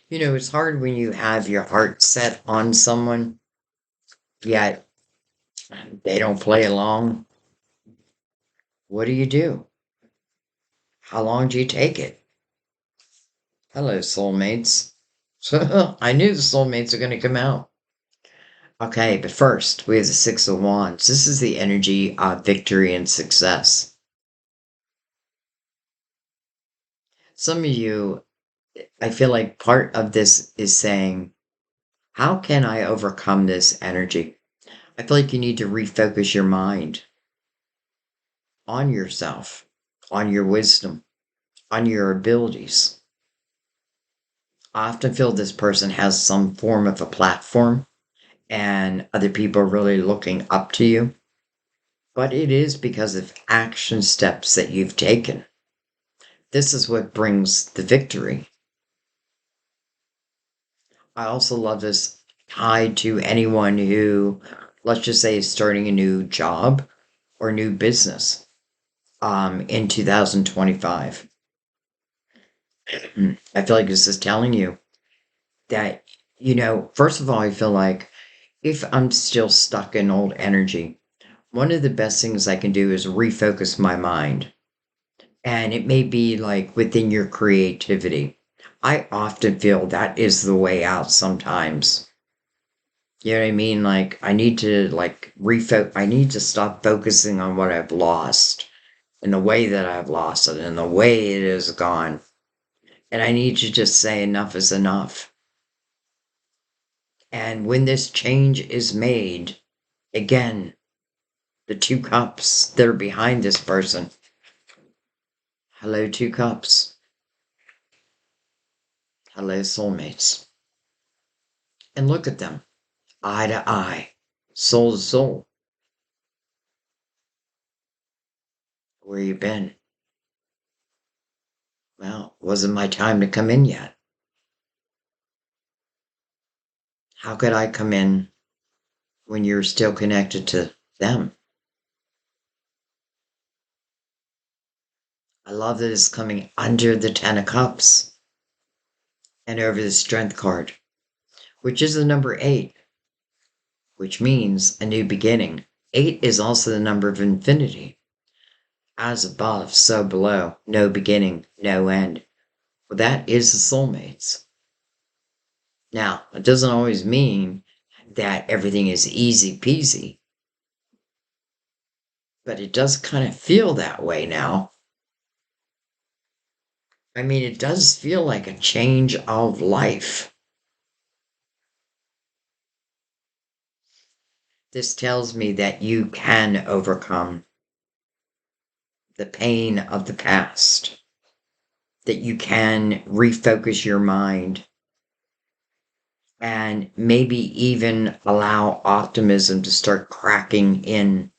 It's hard when you have your heart set on someone, yet they don't play along. What do you do? How long do you take it? Hello, soulmates. I knew the soulmates are going to come out. Okay, but first, we have the Six of Wands. This is the energy of victory and success. Some of you, I feel like part of this is saying, how can I overcome this energy? I feel like you need to refocus your mind on yourself, on your wisdom, on your abilities. I often feel this person has some form of a platform and other people are really looking up to you. But it is because of action steps that you've taken. This is what brings the victory. I also love this tied to anyone who, let's just say, is starting a new job or new business in 2025. I feel like this is telling you that, first of all, I feel like if I'm still stuck in old energy, one of the best things I can do is refocus my mind. And it may be like within your creativity. I often feel that is the way out sometimes. You know what I mean? Like, I need to, like, I need to stop focusing on what I've lost and the way that I've lost it and the way it is gone. And I need to just say enough is enough. And when this change is made, again, the two cups that are behind this person. Hello, two cups. Hello, soulmates. And look at them, eye to eye, soul to soul. Where you been? Well, wasn't my time to come in yet. How could I come in when you're still connected to them? I love that it's coming under the Ten of Cups and over the Strength card, which is the number 8, which means a new beginning. 8 is also the number of infinity. As above, so below, no beginning, no end. Well, that is the soulmates. Now, it doesn't always mean that everything is easy peasy, but it does kind of feel that way now. I mean, it does feel like a change of life. This tells me that you can overcome the pain of the past, that you can refocus your mind and maybe even allow optimism to start cracking in.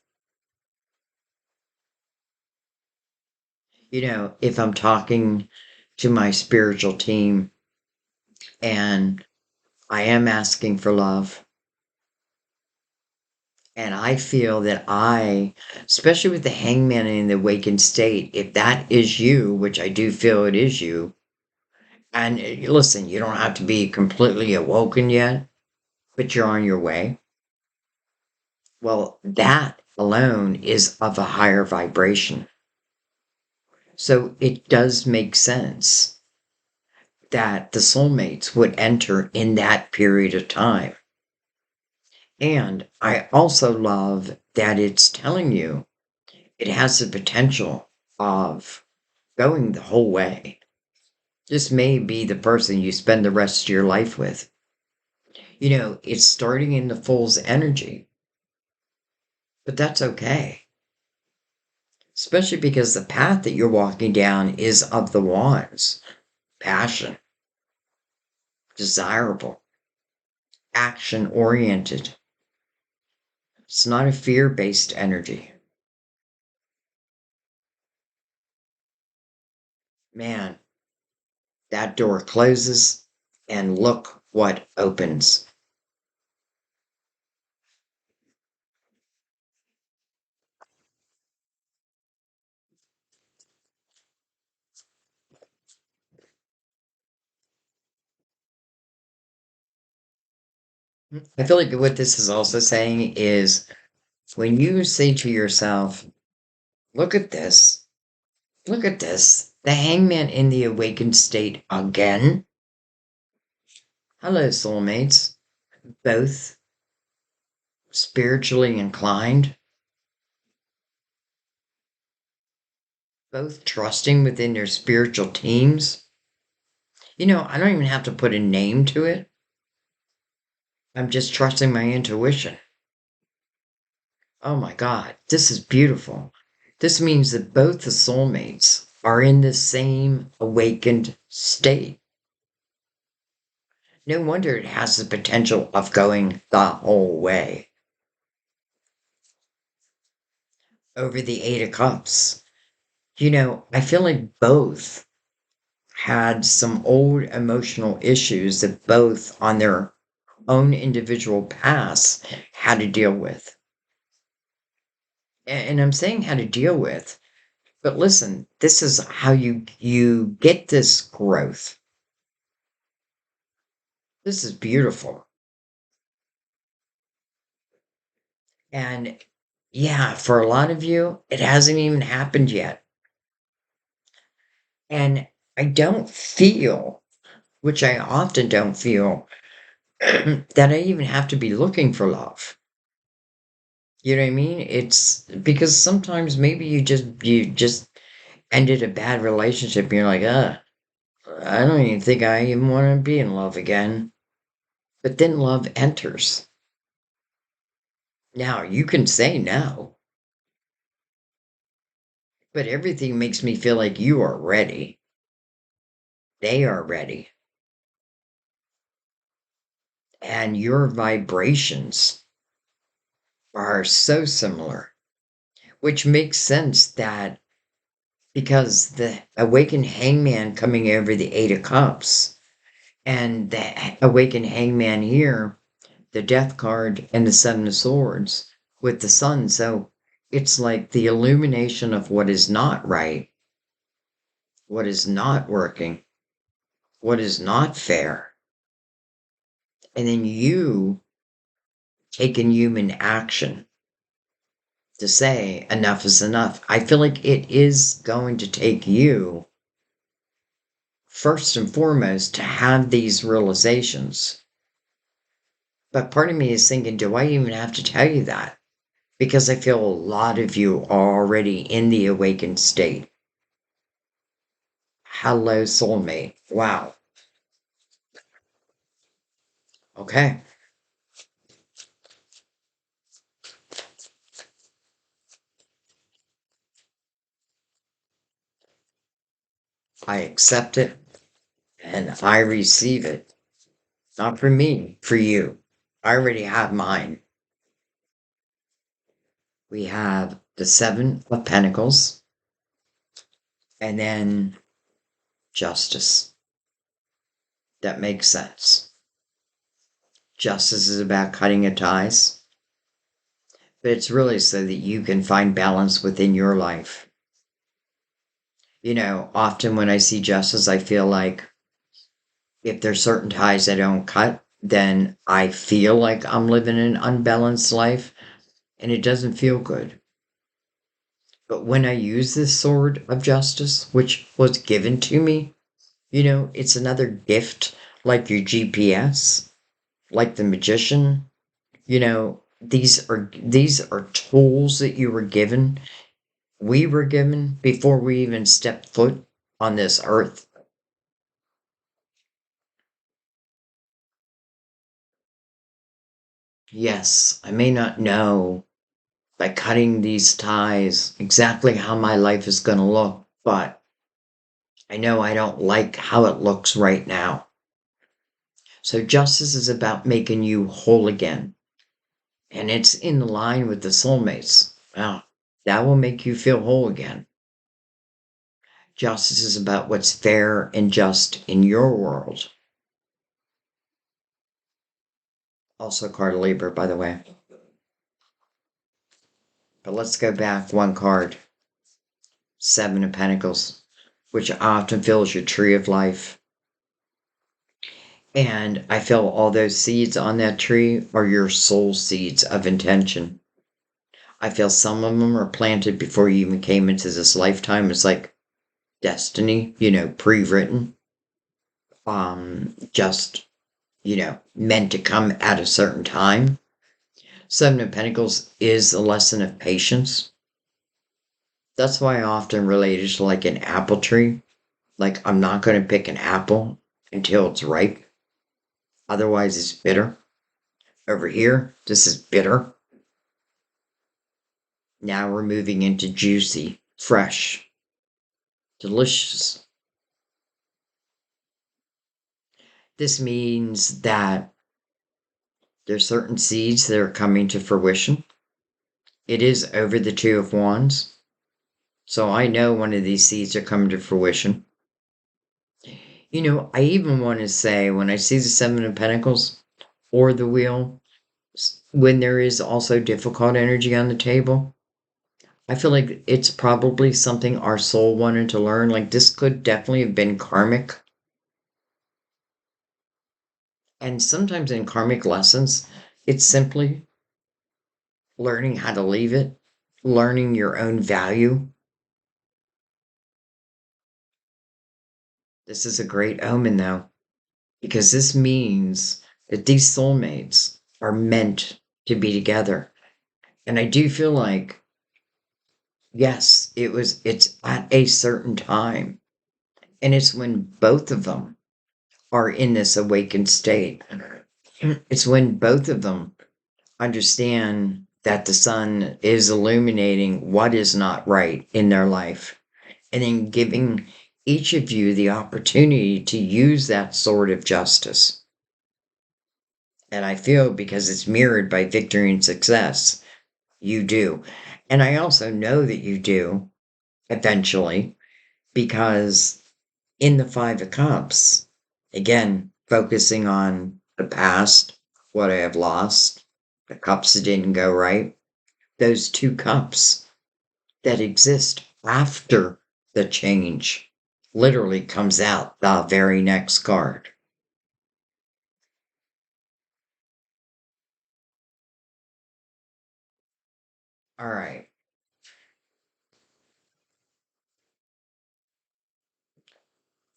You know, if I'm talking to my spiritual team and I am asking for love, and I feel that especially with the hangman in the awakened state, if that is you, which I do feel it is you, and listen, you don't have to be completely awoken yet, but you're on your way. Well, that alone is of a higher vibration. So it does make sense that the soulmates would enter in that period of time. And I also love that it's telling you it has the potential of going the whole way. This may be the person you spend the rest of your life with. You know, it's starting in the Fool's energy, but that's okay. Especially because the path that you're walking down is of the wands, passion, desirable, action oriented. It's not a fear based energy. Man, that door closes and look what opens. I feel like what this is also saying is when you say to yourself, look at this, look at this, the hangman in the awakened state again. Hello, soulmates, both spiritually inclined, both trusting within their spiritual teams. You know, I don't even have to put a name to it. I'm just trusting my intuition. Oh my God, this is beautiful. This means that both the soulmates are in the same awakened state. No wonder it has the potential of going the whole way. Over the Eight of Cups. You know, I feel like both had some old emotional issues that both on their own individual paths had to deal with. And I'm saying how to deal with, but listen, this is how you get this growth. This is beautiful. And yeah, for a lot of you, it hasn't even happened yet. And I don't feel, which I often don't feel, that I even have to be looking for love. You know what I mean? It's because sometimes maybe you just ended a bad relationship and you're like, I don't even think I even want to be in love again. But then love enters. Now you can say no, but everything makes me feel like you are ready. They are ready. And your vibrations are so similar, which makes sense that because the awakened hangman coming over the Eight of Cups and the awakened hangman here, the death card and the Seven of Swords with the sun. So it's like the illumination of what is not right, what is not working, what is not fair. And then you taking human action to say enough is enough. I feel like it is going to take you, first and foremost, to have these realizations. But part of me is thinking, do I even have to tell you that? Because I feel a lot of you are already in the awakened state. Hello, soulmate. Wow. Okay. I accept it and I receive it. Not for me, for you. I already have mine. We have the Seven of Pentacles and then justice. That makes sense. Justice is about cutting of ties, but it's really so that you can find balance within your life. You know, often when I see justice, I feel like if there's certain ties I don't cut, then I feel like I'm living an unbalanced life and it doesn't feel good. But when I use this sword of justice, which was given to me, you know, it's another gift like your GPS, like the magician. You know, these are tools that you were given. We were given before we even stepped foot on this earth. Yes, I may not know by cutting these ties exactly how my life is going to look, but I know I don't like how it looks right now. So justice is about making you whole again. And it's in line with the soulmates. Wow, that will make you feel whole again. Justice is about what's fair and just in your world. Also, card Libra, by the way. But let's go back one card. Seven of Pentacles, which I often feel is your tree of life. And I feel all those seeds on that tree are your soul seeds of intention. I feel some of them are planted before you even came into this lifetime. It's like destiny, you know, pre-written. Just, you know, meant to come at a certain time. Seven of Pentacles is a lesson of patience. That's why I often relate it to like an apple tree. Like, I'm not going to pick an apple until it's ripe. Otherwise, it's bitter. Over here, this is bitter. Now we're moving into juicy, fresh, delicious. This means that there's certain seeds that are coming to fruition. It is over the Two of Wands. So I know one of these seeds are coming to fruition. You know, I even want to say when I see the Seven of Pentacles or the Wheel, when there is also difficult energy on the table, I feel like it's probably something our soul wanted to learn. Like this could definitely have been karmic. And sometimes in karmic lessons, it's simply learning how to leave it, learning your own value. This is a great omen though, because this means that these soulmates are meant to be together. And I do feel like, yes, it's at a certain time. And it's when both of them are in this awakened state. It's when both of them understand that the sun is illuminating what is not right in their life, and then giving each of you the opportunity to use that sword of justice. And I feel because it's mirrored by victory and success, you do. And I also know that you do eventually, because in the Five of Cups, again, focusing on the past, what I have lost, the cups that didn't go right, those two cups that exist after the change literally comes out the very next card. All right.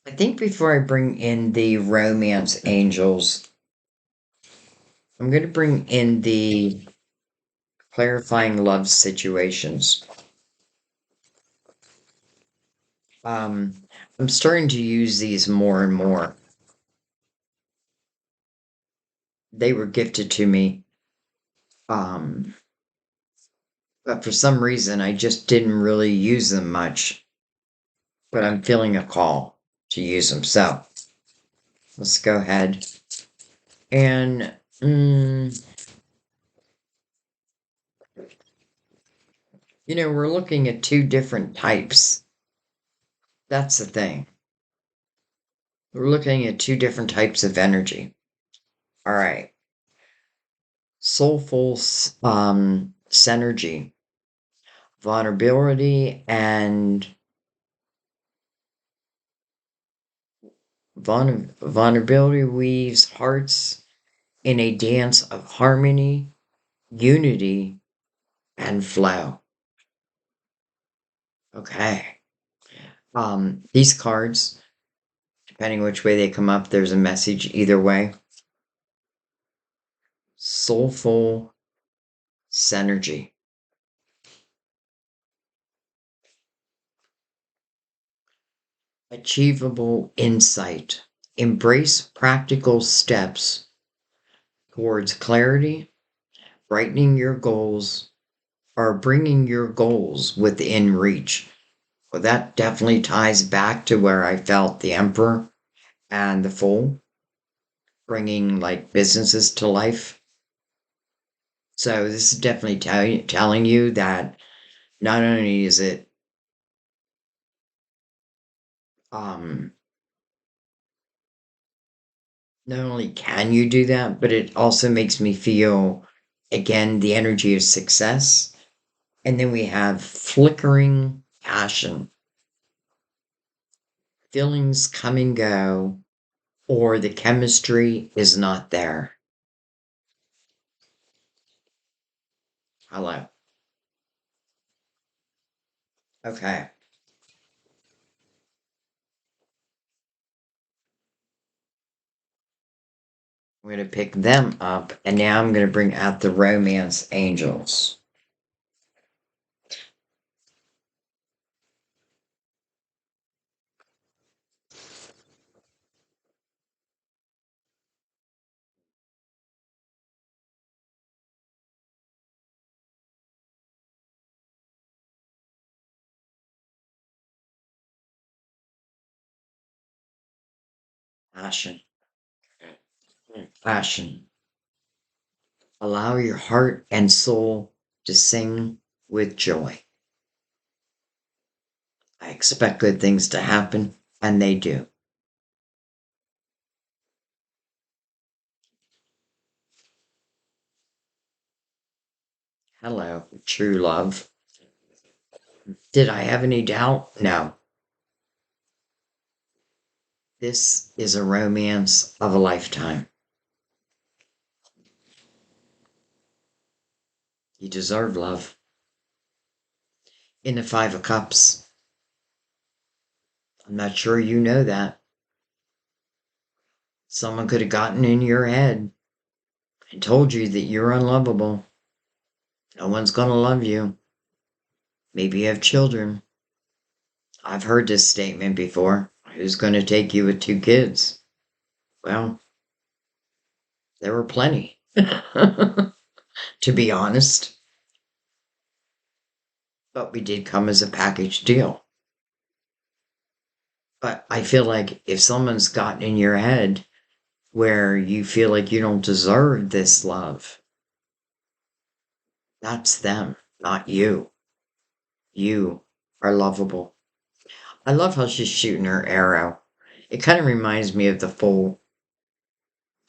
I think before I bring in the romance angels, I'm going to bring in the clarifying love situations. Um, I'm starting to use these more and more. They were gifted to me. Um, but for some reason, I just didn't really use them much. But I'm feeling a call to use them. So let's go ahead and, we're looking at two different types. That's the thing. We're looking at two different types of energy. All right. Soulful synergy, vulnerability, and vulnerability weaves hearts in a dance of harmony, unity, and flow. Okay. These cards, depending which way they come up, there's a message either way. Soulful synergy. Achievable insight. Embrace practical steps towards clarity, brightening your goals, or bringing your goals within reach. Well, that definitely ties back to where I felt the Emperor and the Fool, bringing like businesses to life. So this is definitely telling you that not only is it um not only can you do that, but it also makes me feel again the energy of success. And then we have flickering passion. Feelings come and go, or the chemistry is not there. Hello. Okay. I'm going to pick them up, and now I'm going to bring out the romance angels. Passion. Passion. Allow your heart and soul to sing with joy. I expect good things to happen, and they do. Hello, true love. Did I have any doubt? No. This is a romance of a lifetime. You deserve love. In the Five of Cups. I'm not sure you know that. Someone could have gotten in your head and told you that you're unlovable. No one's going to love you. Maybe you have children. I've heard this statement before. Who's going to take you with 2 kids? Well, there were plenty, to be honest. But we did come as a package deal. But I feel like if someone's gotten in your head where you feel like you don't deserve this love, that's them, not you. You are lovable. I love how she's shooting her arrow. It kind of reminds me of the Fool.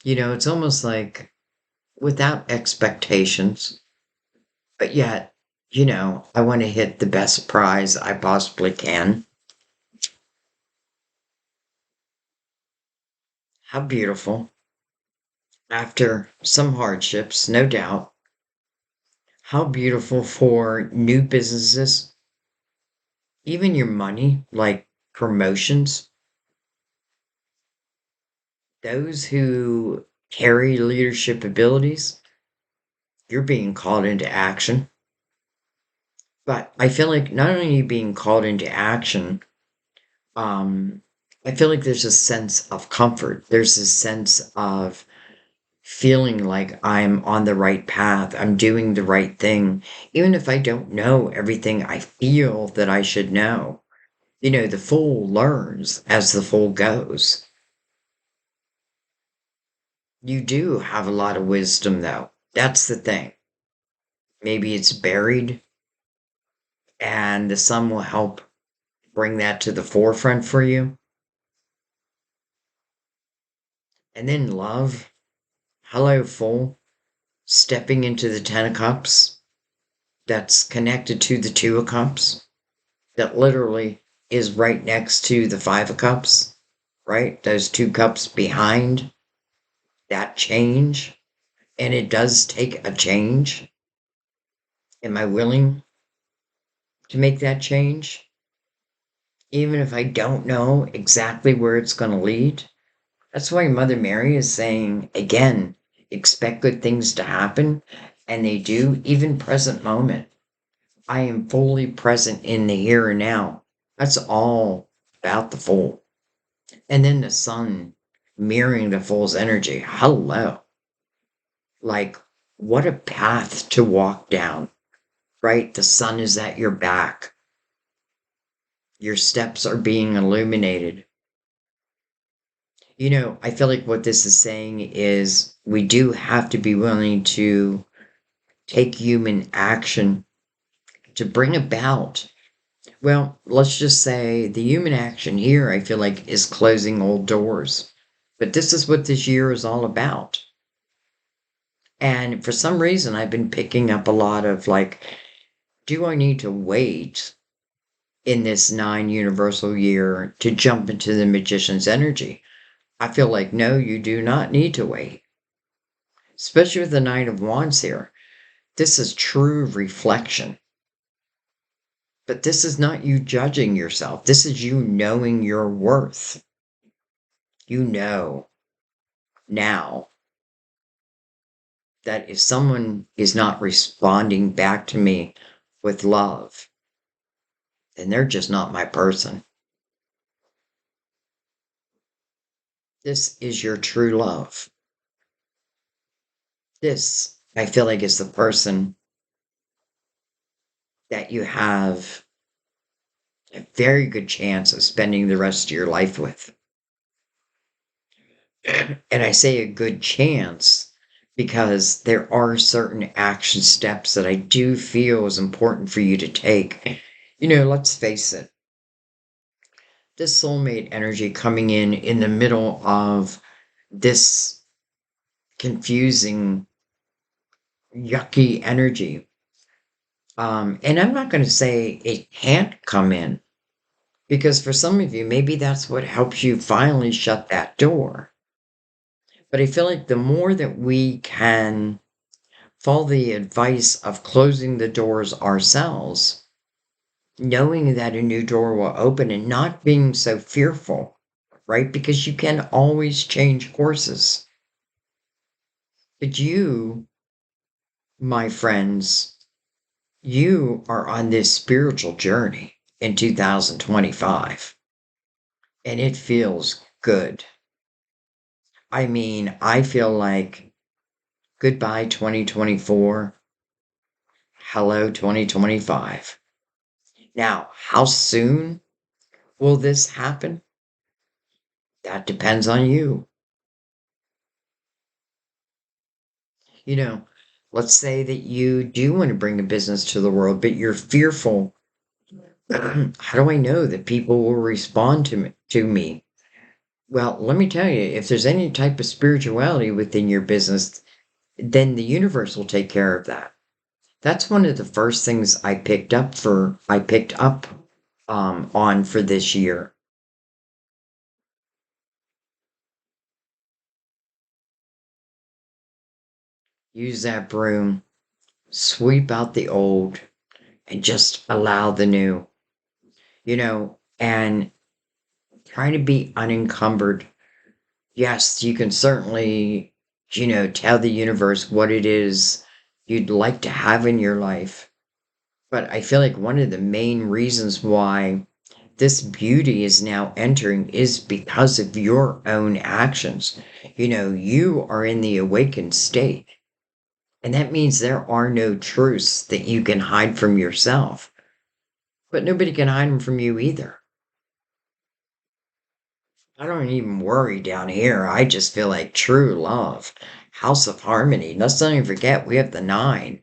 It's almost like without expectations, but yet, I want to hit the best prize I possibly can. How beautiful. After some hardships, no doubt. How beautiful for new businesses, even your money, like promotions, those who carry leadership abilities, you're being called into action. But I feel like not only are you being called into action, um, I feel like there's a sense of comfort. There's a sense of feeling like I'm on the right path. I'm doing the right thing. Even if I don't know everything I feel that I should know. The fool learns as the fool goes. You do have a lot of wisdom, though. That's the thing. Maybe it's buried, and the sun will help bring that to the forefront for you. And then love. Hello, fool. Stepping into the Ten of Cups that's connected to the Two of Cups, that literally is right next to the Five of Cups, right? Those 2 cups behind that change. And it does take a change. Am I willing to make that change? Even if I don't know exactly where it's going to lead. That's why Mother Mary is saying, again, expect good things to happen. And they do, even present moment. I am fully present in the here and now. That's all about the Fool. And then the sun mirroring the Fool's energy. Hello. Like, what a path to walk down, right? The sun is at your back. Your steps are being illuminated. I feel like what this is saying is we do have to be willing to take human action to bring about, well, let's just say the human action here, I feel like, is closing old doors. But this is what this year is all about. And for some reason, I've been picking up a lot of like, do I need to wait in this 9 universal year to jump into the magician's energy? I feel like, no, you do not need to wait. Especially with the Knight of Wands here. This is true reflection. But this is not you judging yourself. This is you knowing your worth. You know now that if someone is not responding back to me with love, then they're just not my person. This is your true love. This, I feel like, is the person that you have a very good chance of spending the rest of your life with. And I say a good chance because there are certain action steps that I do feel is important for you to take. Let's face it, this soulmate energy coming in the middle of this confusing, yucky energy. And I'm not going to say it can't come in, because for some of you, maybe that's what helps you finally shut that door. But I feel like the more that we can follow the advice of closing the doors ourselves, knowing that a new door will open and not being so fearful, right? Because you can always change courses. But you, my friends, you are on this spiritual journey in 2025, and it feels good. I mean, I feel like goodbye 2024, hello 2025. Now, how soon will this happen? That depends on you. You know, let's say that you do want to bring a business to the world, but you're fearful. How do I know that people will respond to me? Well, let me tell you, if there's any type of spirituality within your business, then the universe will take care of that. That's one of the first things I picked up on for this year. Use that broom, sweep out the old, and just allow the new, and try to be unencumbered. Yes, you can certainly, tell the universe what it is you'd like to have in your life. But I feel like one of the main reasons why this beauty is now entering is because of your own actions. You are in the awakened state. And that means there are no truths that you can hide from yourself. But nobody can hide them from you either. I don't even worry down here. I just feel like true love. House of Harmony. Let's not even forget we have the nine.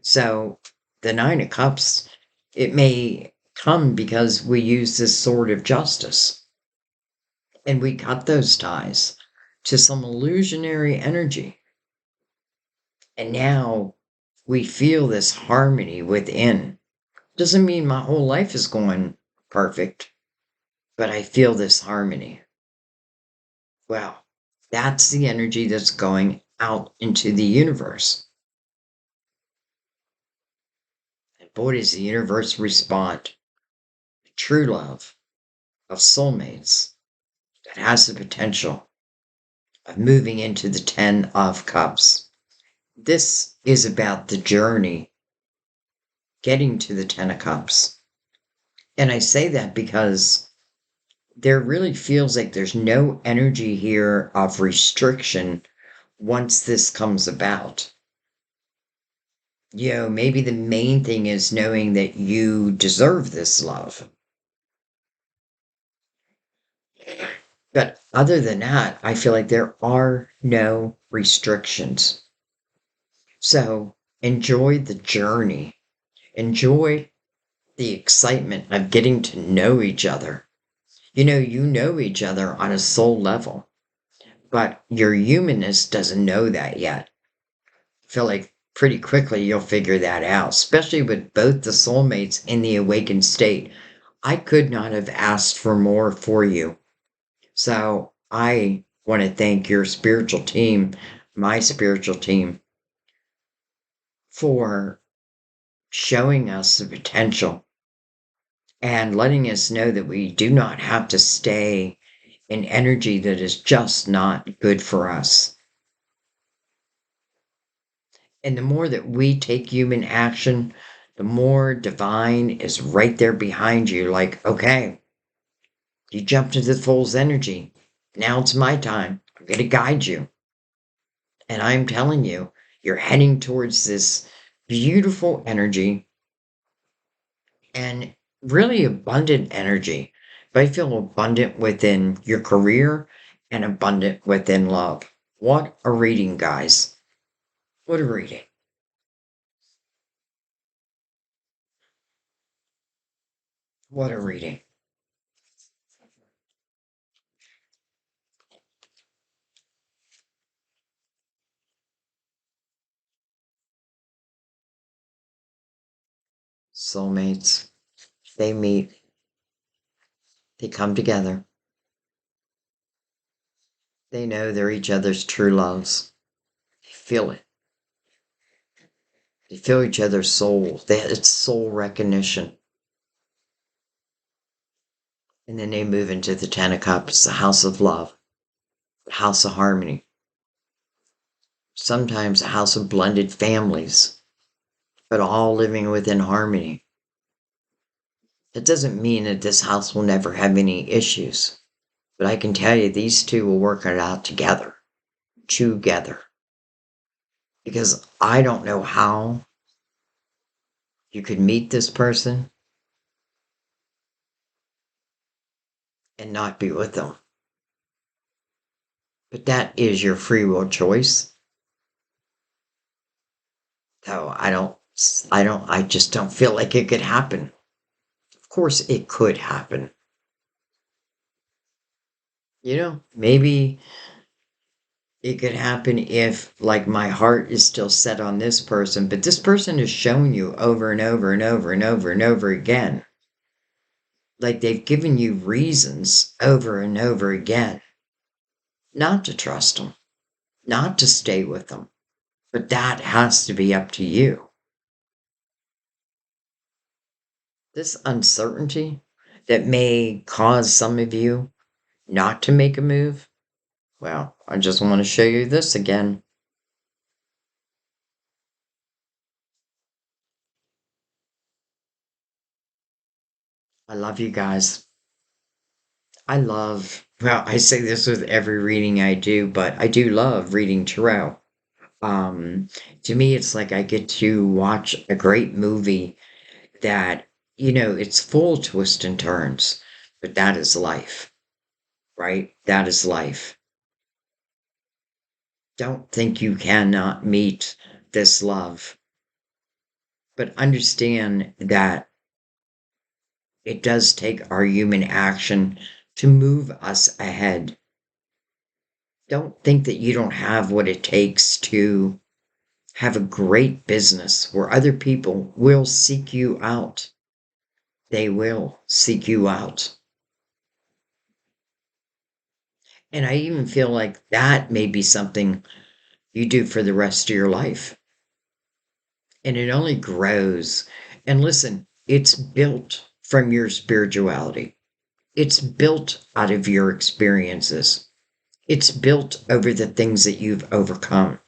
So the Nine of Cups, it may come because we use this sword of justice. And we cut those ties to some illusionary energy. And now we feel this harmony within. Doesn't mean my whole life is going perfect, but I feel this harmony. Well, that's the energy that's going out into the universe. And boy, does the universe respond. True love of soulmates that has the potential of moving into the 10 of cups. This is about the journey getting to the 10 of cups. And I say that because there really feels like there's no energy here of restriction once this comes about. Maybe the main thing is knowing that you deserve this love. But other than that, I feel like there are no restrictions. So enjoy the journey. Enjoy the excitement of getting to know each other. You know each other on a soul level, but your humanness doesn't know that yet. I feel like pretty quickly you'll figure that out, especially with both the soulmates in the awakened state. I could not have asked for more for you. So I want to thank your spiritual team, my spiritual team, for showing us the potential and letting us know that we do not have to stay in energy that is just not good for us. And the more that we take human action, the more divine is right there behind you. Like, okay, you jumped into the fool's energy. Now it's my time. I'm going to guide you. And I'm telling you, you're heading towards this beautiful energy and really abundant energy. But I feel abundant within your career and abundant within love. What a reading, guys. What a reading. What a reading. Soulmates. They meet, they come together. They know they're each other's true loves. They feel it. They feel each other's soul. It's soul recognition. And then they move into the Ten of Cups, the house of love, the house of harmony. sometimes a house of blended families, but all living within harmony. It doesn't mean that this house will never have any issues, but I can tell you these two will work it out together. Together. Because I don't know how you could meet this person and not be with them. But that is your free will choice. So I just don't feel like it could happen. Of course, it could happen. Maybe it could happen if, like, my heart is still set on this person, but this person has shown you over and over and over and over and over again. Like, they've given you reasons over and over again not to trust them, not to stay with them. But that has to be up to you. This uncertainty that may cause some of you not to make a move, well, I just want to show you this again. I love you guys. Well, I say this with every reading I do, but I do love reading tarot. Um, to me, it's like I get to watch a great movie that, it's full of twists and turns, but that is life, right? That is life. Don't think you cannot meet this love, but understand that it does take our human action to move us ahead. Don't think that you don't have what it takes to have a great business where other people will seek you out. They will seek you out. And I even feel like that may be something you do for the rest of your life. And it only grows. And listen, it's built from your spirituality. It's built out of your experiences. It's built over the things that you've overcome.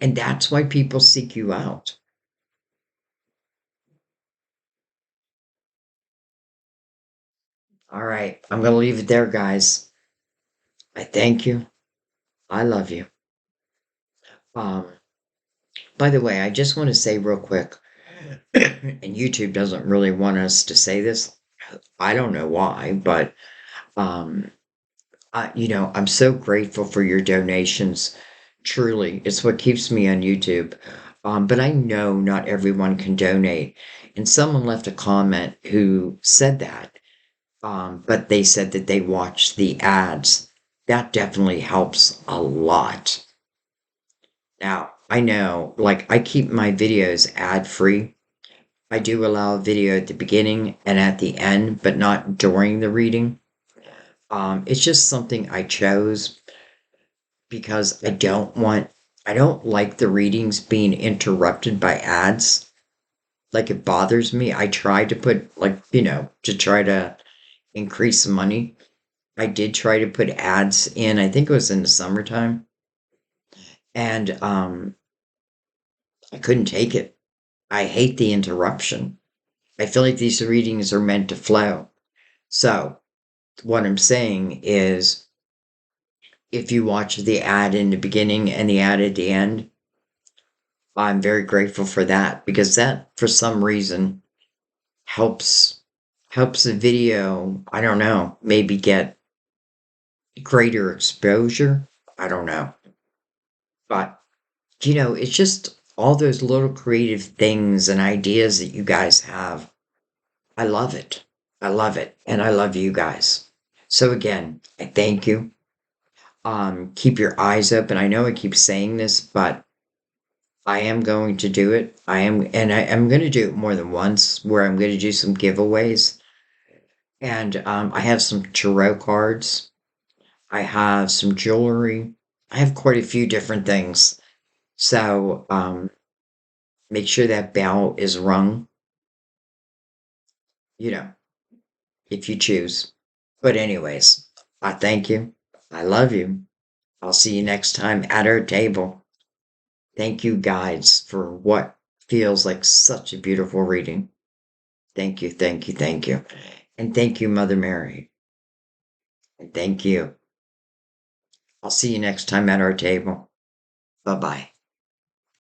And that's why people seek you out. All right, I'm going to leave it there, guys. I thank you. I love you. Um, by the way, I just want to say real quick, and YouTube doesn't really want us to say this. I don't know why, but um, I'm so grateful for your donations. Truly, it's what keeps me on YouTube. But I know not everyone can donate. And someone left a comment who said that, but they said that they watched the ads. That definitely helps a lot. Now, I know, like, I keep my videos ad free. I do allow a video at the beginning and at the end, but not during the reading. It's just something I chose because I don't like the readings being interrupted by ads. Like, it bothers me. I tried to put, like, to try to increase the money. I did try to put ads in, I think it was in the summertime, and I couldn't take it. I hate the interruption. I feel like these readings are meant to flow. So, what I'm saying is, if you watch the ad in the beginning and the ad at the end, I'm very grateful for that because that, for some reason, helps helps the video, I don't know, maybe get greater exposure. I don't know. But, it's just all those little creative things and ideas that you guys have. I love it. I love it. And I love you guys. So again, I thank you. Keep your eyes open. I know I keep saying this, but I am going to do it. I am going to do it more than once where I'm going to do some giveaways. And I have some tarot cards. I have some jewelry. I have quite a few different things. So make sure that bell is rung, you know, if you choose. But, anyways, I thank you. I love you. I'll see you next time at our table. Thank you, guides, for what feels like such a beautiful reading. Thank you, thank you, thank you. And thank you, Mother Mary. And thank you. I'll see you next time at our table. Bye bye.